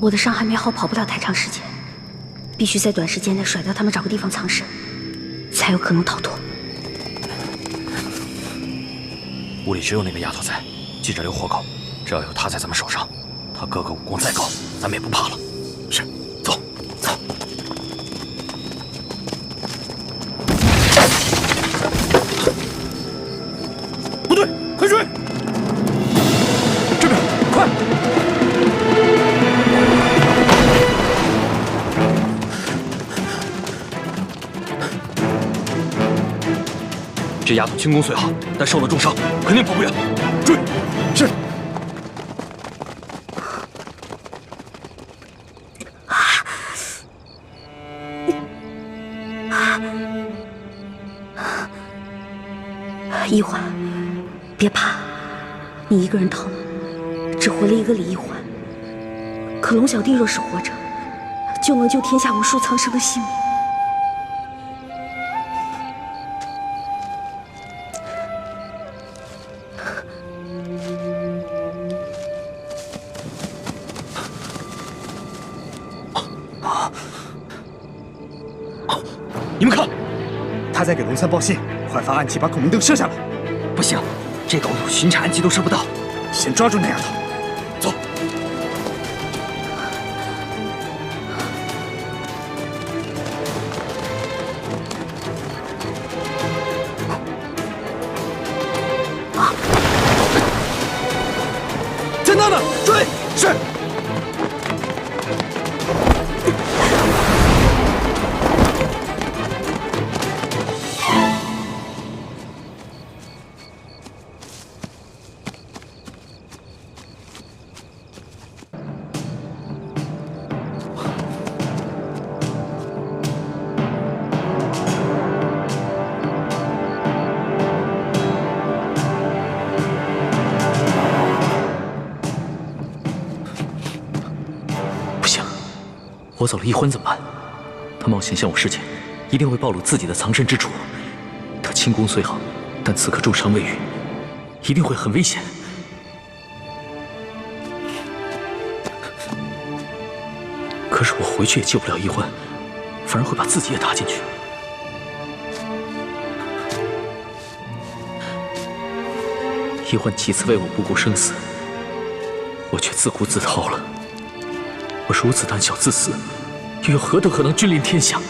我的伤还没好，跑不了太长时间，必须在短时间内甩掉他们，找个地方藏身，才有可能逃脱。屋里只有那个丫头在，记着留活口，只要有她在咱们手上，她哥哥武功再高，咱们也不怕了。是，走，走。不对，快追！这边，快！这丫头轻功虽好，但受了重伤，肯定跑不远。追！是。一环，别怕，你一个人逃了，只回了一个李一环。可龙小弟若是活着，就能救天下无数苍生的性命。你们看，他在给龙三报信，快发暗器把孔明灯射下来。不行，这狗有巡查暗器都射不到。先抓住那丫头，走。在那呢，追！是。我走了，一欢怎么办？他冒险向我示剑，一定会暴露自己的藏身之处。他轻功虽好，但此刻重伤未愈，一定会很危险。可是我回去也救不了一欢，反而会把自己也搭进去。一欢几次为我不顾生死，我却自顾自逃了。我如此胆小自私，又有何德何能君临天下？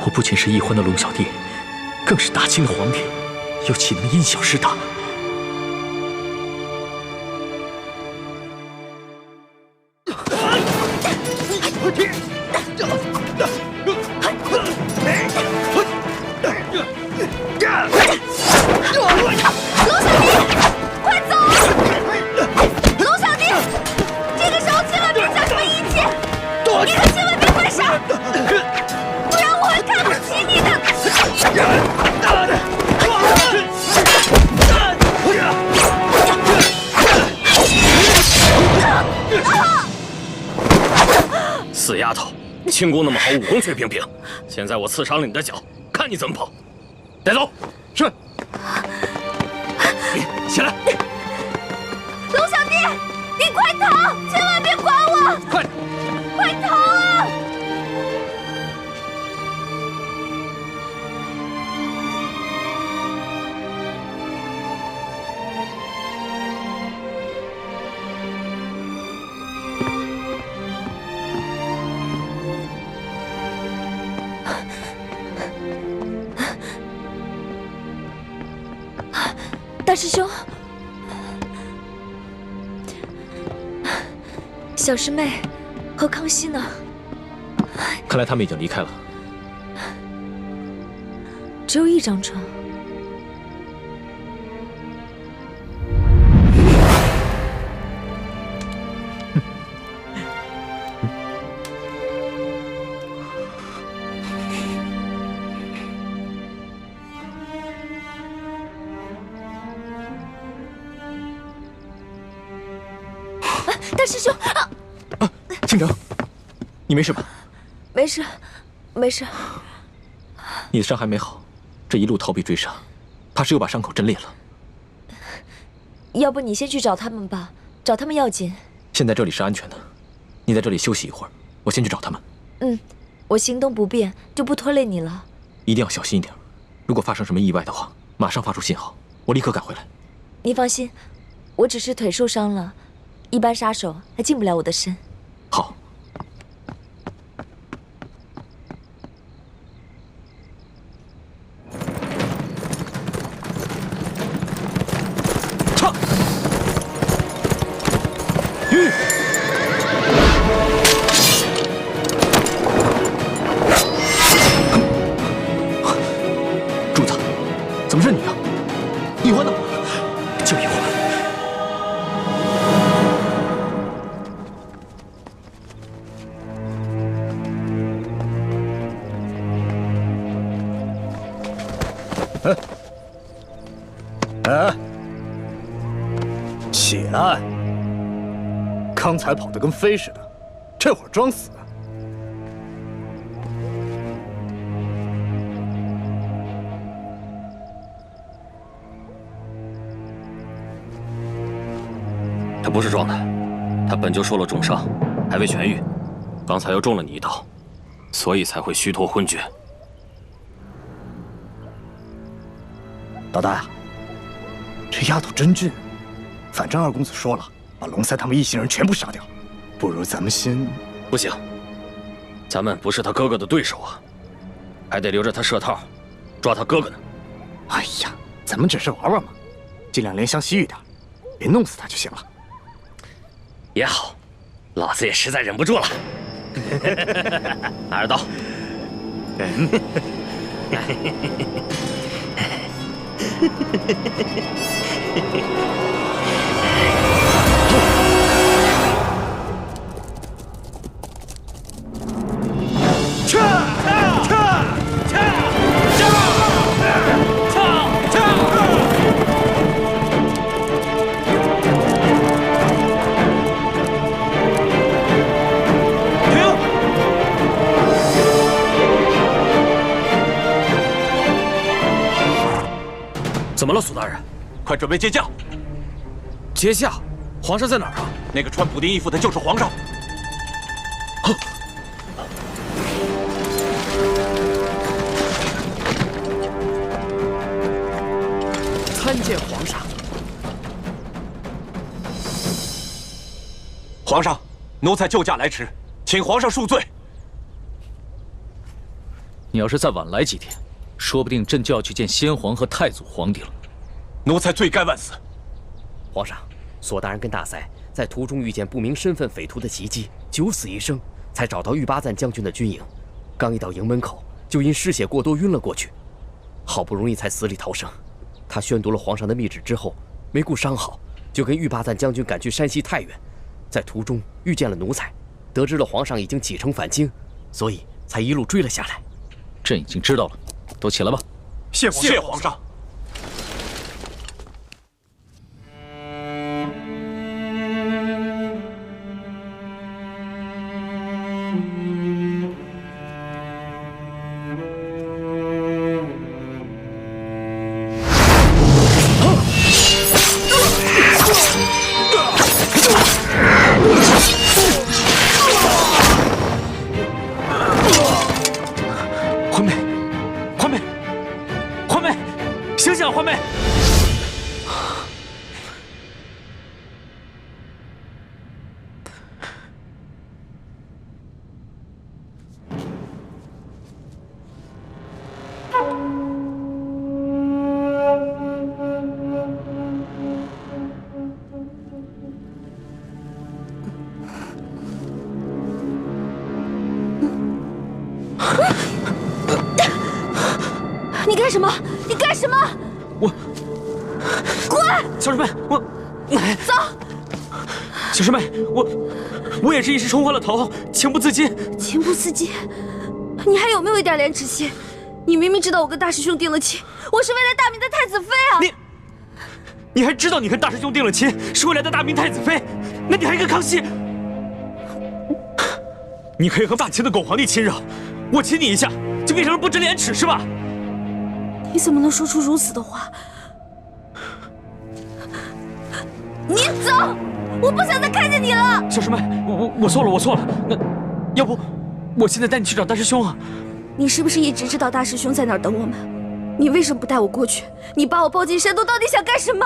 我不仅是一欢的龙小弟，更是大清的皇帝，又岂能因小失大？龙小弟，这个时候千万别想什么义气。轻功那么好，武功水平平，现在我刺伤了你的脚，看你怎么跑！带走。是。起来。龙小弟，你快逃！千万别管我！快点！快逃啊！大师兄，小师妹和康熙呢？看来他们已经离开了。只有一张床。大师兄，倾城，你没事吧？没事，没事。你的伤还没好，这一路逃避追杀，怕是又把伤口震裂了。要不你先去找他们吧，找他们要紧。现在这里是安全的，你在这里休息一会儿，我先去找他们。嗯，我行动不便，就不拖累你了。一定要小心一点，如果发生什么意外的话，马上发出信号，我立刻赶回来。你放心，我只是腿受伤了。一般杀手还近不了我的身。好。唱。柱子，怎么是你啊？一环呢？就一环。起来！刚才跑得跟飞似的，这会儿装死。他不是装的，他本就受了重伤，还未痊愈，刚才又中了你一刀，所以才会虚脱昏厥。老大，这丫头真俊。反正二公子说了，把龙塞他们一行人全部杀掉。不如咱们先……不行，咱们不是他哥哥的对手啊，还得留着他设套，抓他哥哥呢。哎呀，咱们只是玩玩嘛，尽量怜香惜玉点，别弄死他就行了。也好，老子也实在忍不住了。拿着刀。怎么了，苏大人？快准备接驾！接驾？皇上在哪儿啊？那个穿补丁衣服的就是皇上。参见皇上。皇上，奴才救驾来迟，请皇上恕罪。你要是再晚来几天，说不定朕就要去见先皇和太祖皇帝了。奴才罪该万死。皇上，索大人跟大塞在途中遇见不明身份匪徒的袭击，九死一生，才找到玉巴赞将军的军营。刚一到营门口，就因失血过多晕了过去，好不容易才死里逃生。他宣读了皇上的密旨之后，没顾伤好，就跟玉巴赞将军赶去山西太原，在途中遇见了奴才，得知了皇上已经启程返京，所以才一路追了下来。朕已经知道了，都起来吧。谢皇上。干什么？你干什么？我滚！小师妹，我走。小师妹，我也是一时冲昏了头，情不自禁。情不自禁？你还有没有一点廉耻心？你明明知道我跟大师兄定了亲，我是为了大明的太子妃啊！你还知道你跟大师兄定了亲是为了大明太子妃？那你还跟康熙？你可以和大秦的狗皇帝亲热，我亲你一下就变成了不知廉耻是吧？你怎么能说出如此的话？你走！我不想再看见你了。小师妹，我错了。那要不我现在带你去找大师兄啊？你是不是一直知道大师兄在哪儿等我们？你为什么不带我过去？你把我抱进山洞，到底想干什么？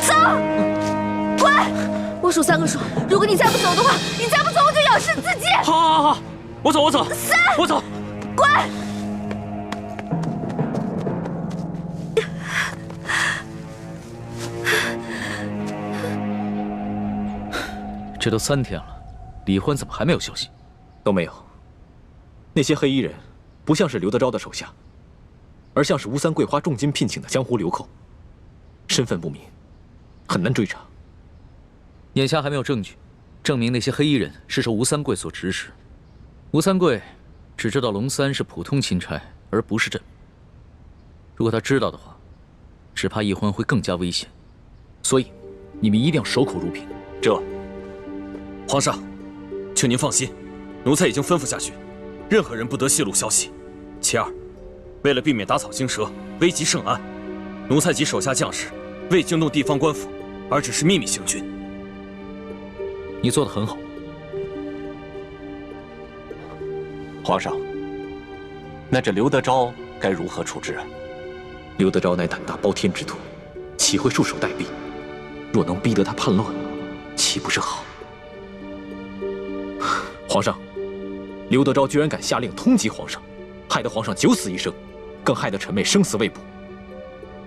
走，滚！我数3个数，如果你再不走的话，你再不走，我就咬死自己。好，我走。3，我走。滚！这都3天了，李欢怎么还没有消息？都没有。那些黑衣人不像是刘德昭的手下，而像是吴三桂花重金聘请的江湖流寇，身份不明，很难追查。眼下还没有证据证明那些黑衣人是受吴三桂所指使。吴三桂只知道龙三是普通钦差，而不是朕。如果他知道的话，只怕易欢会更加危险。所以，你们一定要守口如瓶。皇上，求您放心，奴才已经吩咐下去，任何人不得泄露消息。其二，为了避免打草惊蛇、危及圣安，奴才及手下将士未惊动地方官府，而只是秘密行军。你做得很好。皇上，那这刘德昭该如何处置啊？刘德昭乃胆大包天之徒，岂会束手待毙？若能逼得他叛乱，岂不是好？皇上，刘德昭居然敢下令通缉皇上，害得皇上九死一生，更害得臣妹生死未卜。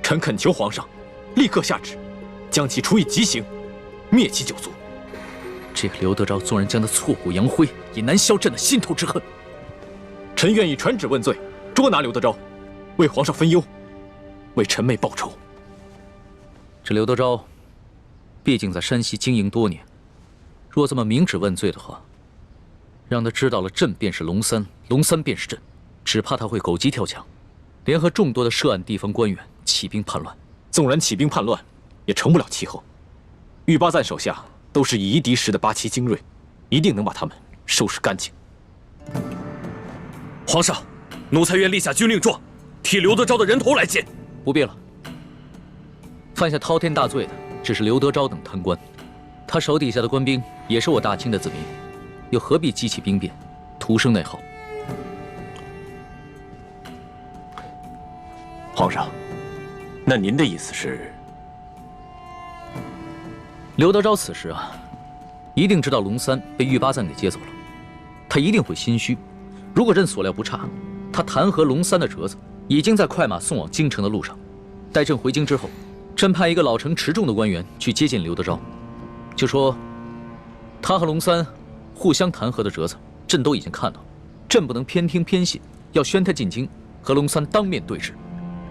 臣恳求皇上立刻下旨，将其处以极刑，灭其九族。这个刘德昭纵然将他挫骨扬灰，也难消朕的心头之恨。臣愿意传旨问罪，捉拿刘德昭，为皇上分忧，为臣妹报仇。这刘德昭，毕竟在山西经营多年，若这么明旨问罪的话，让他知道了朕便是龙三，龙三便是朕，只怕他会狗急跳墙，联合众多的涉案地方官员起兵叛乱。纵然起兵叛乱，也成不了气候。玉巴赞手下都是以夷敌十的八旗精锐，一定能把他们收拾干净。皇上，奴才愿立下军令状，替刘德昭的人头来见。不必了。犯下滔天大罪的只是刘德昭等贪官，他手底下的官兵也是我大清的子民，又何必激起兵变，徒生内耗？皇上，那您的意思是？刘德昭此时啊，一定知道龙三被玉巴赞给接走了，他一定会心虚。如果朕所料不差，他弹劾龙三的折子已经在快马送往京城的路上。待朕回京之后，朕派一个老成持重的官员去接见刘德昭，就说他和龙三互相弹劾的折子，朕都已经看到，朕不能偏听偏信，要宣他进京，和龙三当面对质。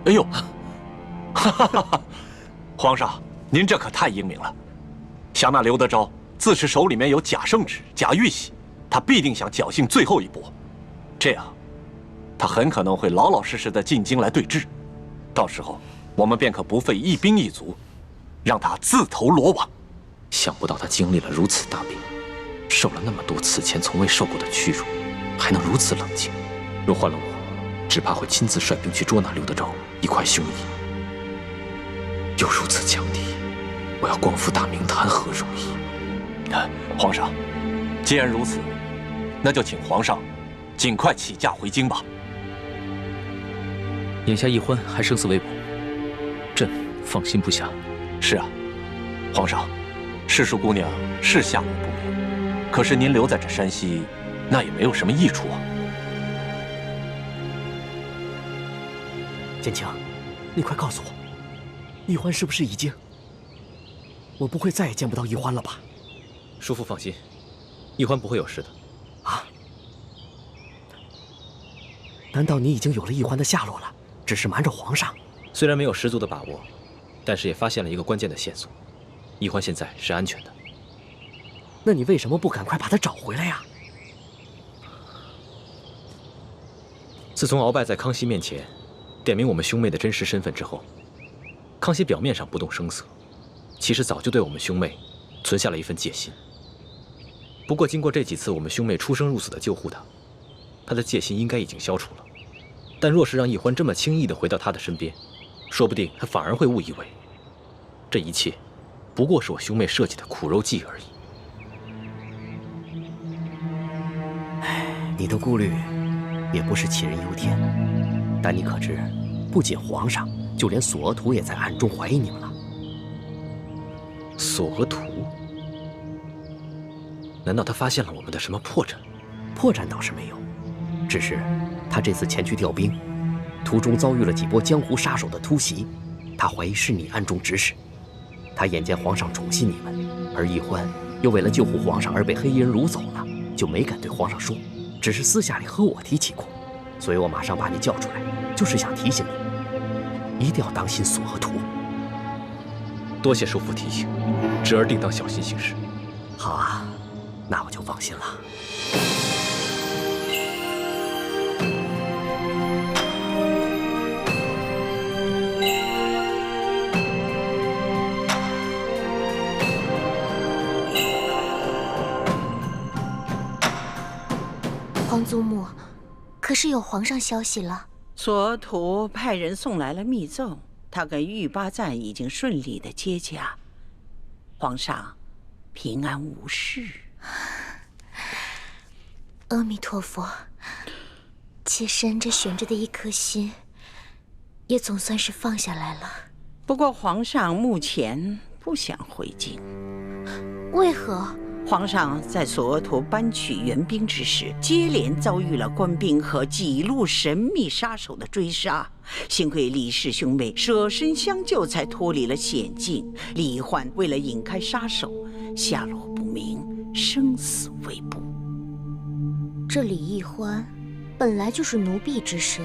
哎呦，哈哈哈！皇上，您这可太英明了。想那刘德昭自持手里面有假圣旨、假玉玺，他必定想侥幸最后一搏。这样，他很可能会老老实实的进京来对质，到时候我们便可不费一兵一卒，让他自投罗网。想不到他经历了如此大病，受了那么多此前从未受过的屈辱，还能如此冷静。若换了我，只怕会亲自率兵去捉拿刘德昭，一块凶夷。又如此强敌，我要光复大明谈何容易？皇上，既然如此，那就请皇上尽快起驾回京吧。眼下易欢还生死未卜，朕放心不下。是啊，皇上，世淑姑娘是下落不明，可是您留在这山西，那也没有什么益处啊。建清，你快告诉我，易欢是不是已经……我不会再也见不到易欢了吧？叔父放心，易欢不会有事的。啊！难道你已经有了易欢的下落了？只是瞒着皇上？虽然没有十足的把握，但是也发现了一个关键的线索。易欢现在是安全的。那你为什么不赶快把他找回来呀？自从鳌拜在康熙面前点明我们兄妹的真实身份之后，康熙表面上不动声色，其实早就对我们兄妹存下了一份戒心。不过经过这几次我们兄妹出生入死的救护他的戒心应该已经消除了。但若是让易欢这么轻易地回到他的身边，说不定他反而会误以为这一切不过是我兄妹设计的苦肉计而已。你的顾虑也不是杞人忧天，但你可知，不仅皇上，就连索额图也在暗中怀疑你们了。索额图？难道他发现了我们的什么破绽？破绽倒是没有，只是他这次前去调兵，途中遭遇了几波江湖杀手的突袭，他怀疑是你暗中指使。他眼见皇上宠信你们，而易欢又为了救护皇上而被黑衣人掳走了，就没敢对皇上说，只是私下里和我提起过。所以我马上把你叫出来，就是想提醒你，一定要当心索额图。多谢叔父提醒，侄儿定当小心行事。好啊，那我就放心了。皇祖母，可是有皇上消息了。索额图派人送来了密奏，他跟玉巴赞已经顺利的接驾，皇上平安无事。阿弥陀佛，妾身这悬着的一颗心，也总算是放下来了。不过皇上目前不想回京。为何？皇上在索额图搬取援兵之时，接连遭遇了官兵和几路神秘杀手的追杀，幸亏李氏兄妹舍身相救，才脱离了险境。李焕为了引开杀手，下落不明，生死未卜。这李易欢本来就是奴婢之身，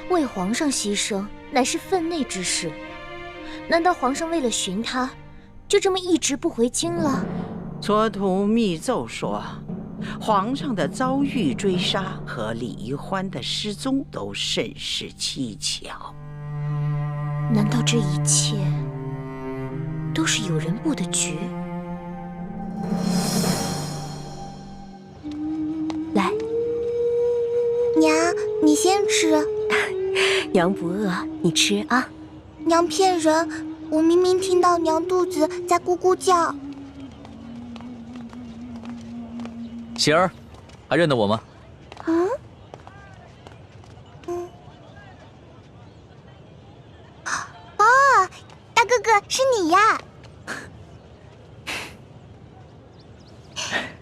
为皇上牺牲乃是分内之事。难道皇上为了寻他，就这么一直不回京了？索额图密奏说，皇上的遭遇追杀和李易欢的失踪都甚是蹊跷。难道这一切都是有人布的局？来，娘，你先吃。娘不饿，你吃啊。娘骗人，我明明听到娘肚子在咕咕叫。喜儿，还认得我吗？嗯。哦，大哥哥，是你呀！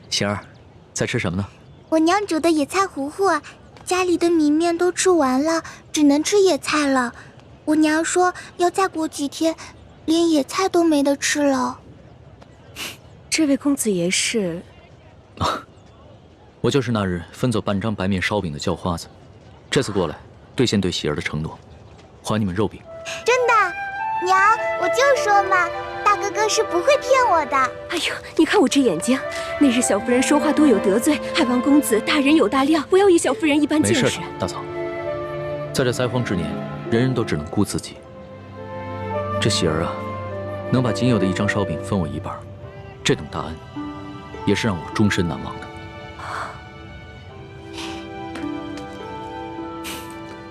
喜儿，在吃什么呢？我娘煮的野菜糊糊，家里的米面都吃完了，只能吃野菜了。我娘说要再过几天，连野菜都没得吃了。这位公子爷是？我就是那日分走半张白面烧饼的叫花子，这次过来兑现对喜儿的承诺，还你们肉饼。真的，娘，我就说嘛，大哥哥是不会骗我的。哎呦，你看我这眼睛，那日小夫人说话多有得罪，还望公子大人有大量，不要以小夫人一般见识。没事的，大嫂，在这灾荒之年，人人都只能顾自己。这喜儿啊，能把仅有的一张烧饼分我一半，这等大恩，也是让我终身难忘的。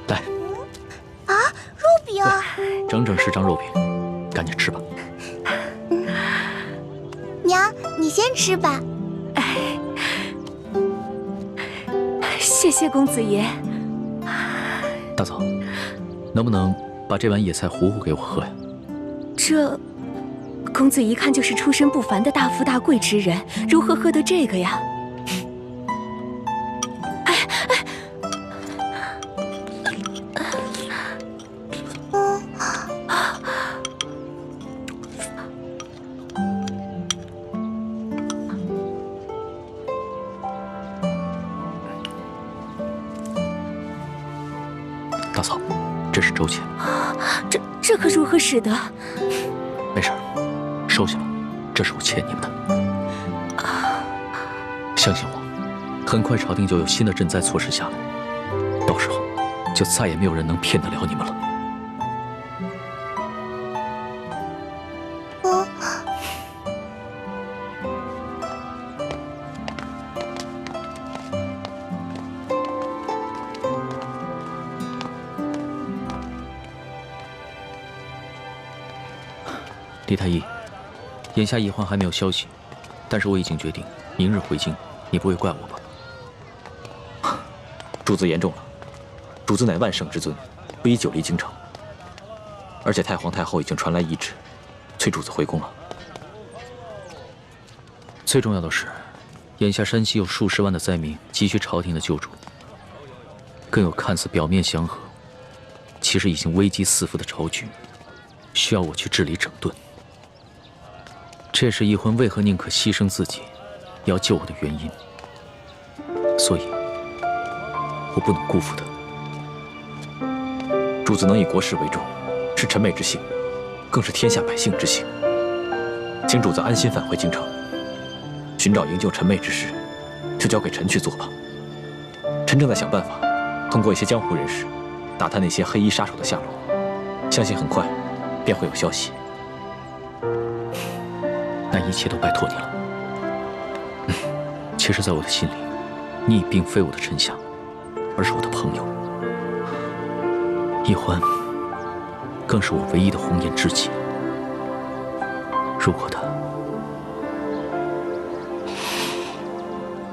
来，啊，肉饼，整整10张肉饼，赶紧吃吧。娘，你先吃吧。谢谢公子爷。大嫂，能不能把这碗野菜糊糊给我喝呀？这，公子一看就是出身不凡的大富大贵之人，如何喝得这个呀？这是周钱。这可如何使得？没事，收下了，这是我欠你们的。相信我，很快朝廷就有新的赈灾措施下来，到时候就再也没有人能骗得了你们了。李太医，眼下易欢还没有消息，但是我已经决定明日回京，你不会怪我吧？主子言重了，主子乃万圣之尊，不宜久离京城。而且太皇太后已经传来懿旨，催主子回宫了。最重要的是，眼下山西有数十万的灾民急需朝廷的救助，更有看似表面祥和，其实已经危机四伏的朝局，需要我去治理整顿。这也是易欢为何宁可牺牲自己，也要救我的原因。所以，我不能辜负他。主子能以国事为重，是臣妹之幸，更是天下百姓之幸。请主子安心返回京城，寻找营救臣妹之事，就交给臣去做吧。臣正在想办法，通过一些江湖人士，打探那些黑衣杀手的下落，相信很快便会有消息。那一切都拜托你了。其实，在我的心里，你已并非我的臣下，而是我的朋友。易欢更是我唯一的红颜知己。如果他，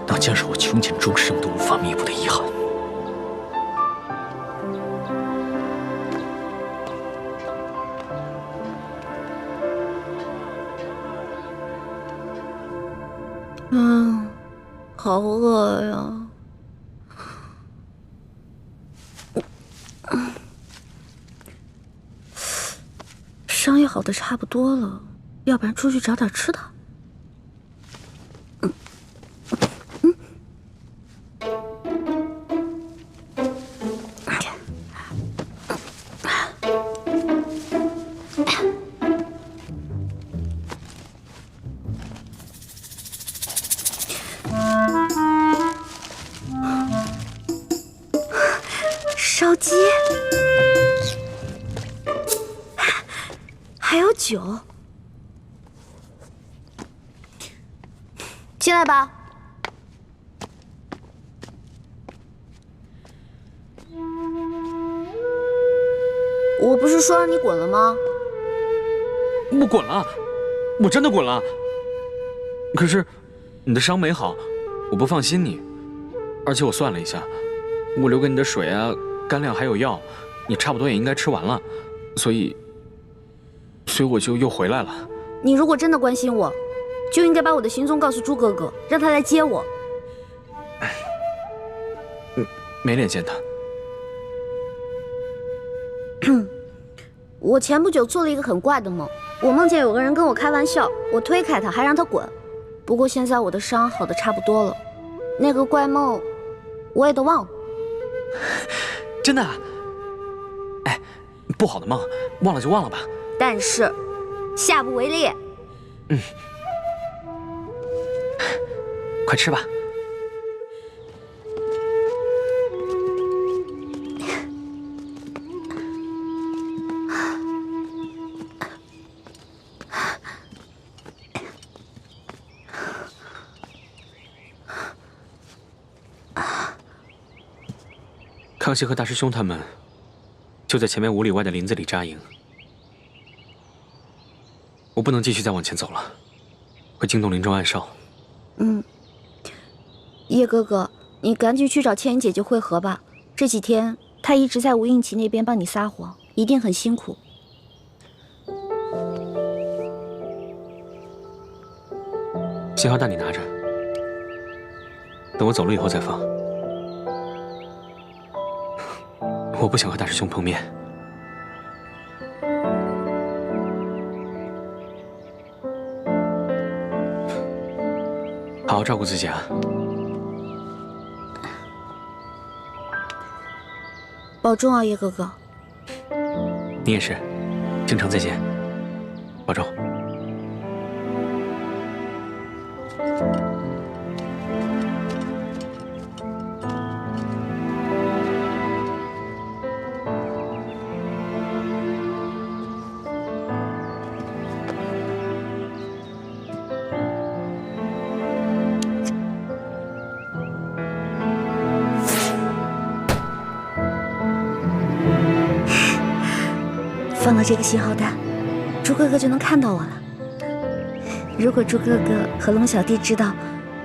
那将是我穷尽终生都无法弥补的遗憾。好饿呀！伤也好的差不多了，要不然出去找点吃的。烧鸡，还有酒，进来吧。我不是说让你滚了吗？我滚了，我真的滚了。可是你的伤没好，我不放心你，而且我算了一下，我留给你的水啊、干粮还有药，你差不多也应该吃完了，所以我就又回来了。你如果真的关心我，就应该把我的行踪告诉朱哥哥，让他来接我。没脸见他。我前不久做了一个很怪的梦，我梦见有个人跟我开玩笑，我推开他，还让他滚。不过现在我的伤好的差不多了，那个怪梦我也都忘了。真的？哎，不好的梦，忘了就忘了吧。但是下不为例。快吃吧。康熙和大师兄他们就在前面5里外的林子里扎营，我不能继续再往前走了，会惊动林中暗哨。叶哥哥，你赶紧去找倩影姐姐会合吧。这几天她一直在吴应奇那边帮你撒谎，一定很辛苦。信号弹你拿着，等我走了以后再放。我不想和大师兄碰面。好好照顾自己啊！保重啊，叶哥哥。你也是，京城再见，保重。放了这个信号弹，猪哥哥就能看到我了。如果猪哥哥和龙小弟知道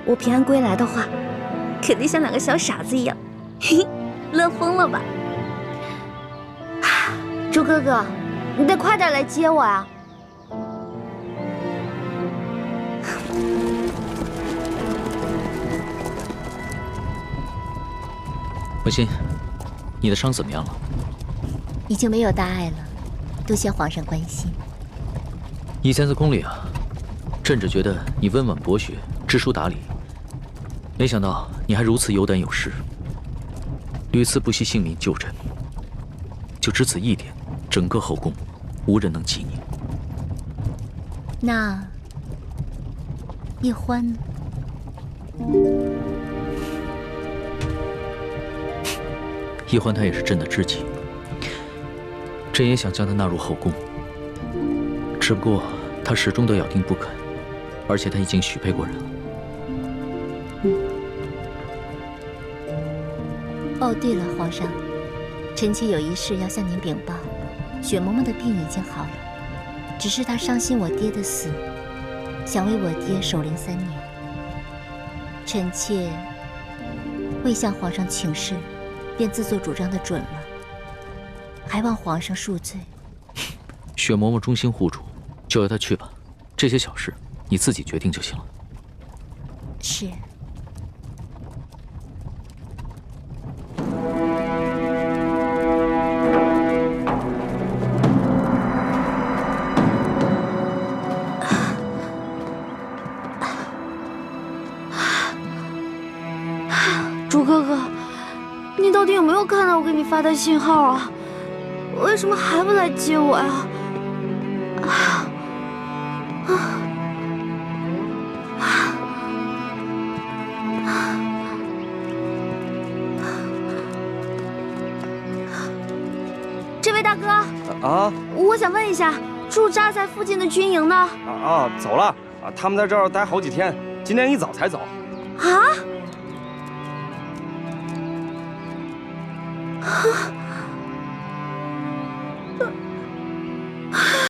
我平安归来的话，肯定像两个小傻子一样，嘿嘿，乐疯了吧？猪哥哥，你得快点来接我呀！文心，你的伤怎么样了？已经没有大碍了。多谢皇上关心。以前在宫里啊，朕只觉得你温婉博学、知书达理，没想到你还如此有胆有识，屡次不惜性命救朕。就只此一点，整个后宫无人能及你。那叶欢呢？叶欢他也是朕的知己。朕也想将他纳入后宫，只不过他始终都咬定不肯，而且他已经许配过人了。哦，对了，皇上，臣妾有一事要向您禀报。雪嬷嬷的病已经好了，只是她伤心我爹的死，想为我爹守灵3年。臣妾未向皇上请示，便自作主张的准了。还望皇上恕罪。雪嬷嬷忠心护主，就由她去吧。这些小事你自己决定就行了。是。猪哥哥，你到底有没有看到我给你发的信号啊？为什么还不来接我呀？这位大哥啊，我想问一下，驻扎在附近的军营呢？走了啊，他们在这儿待好几天，今天一早才走。啊？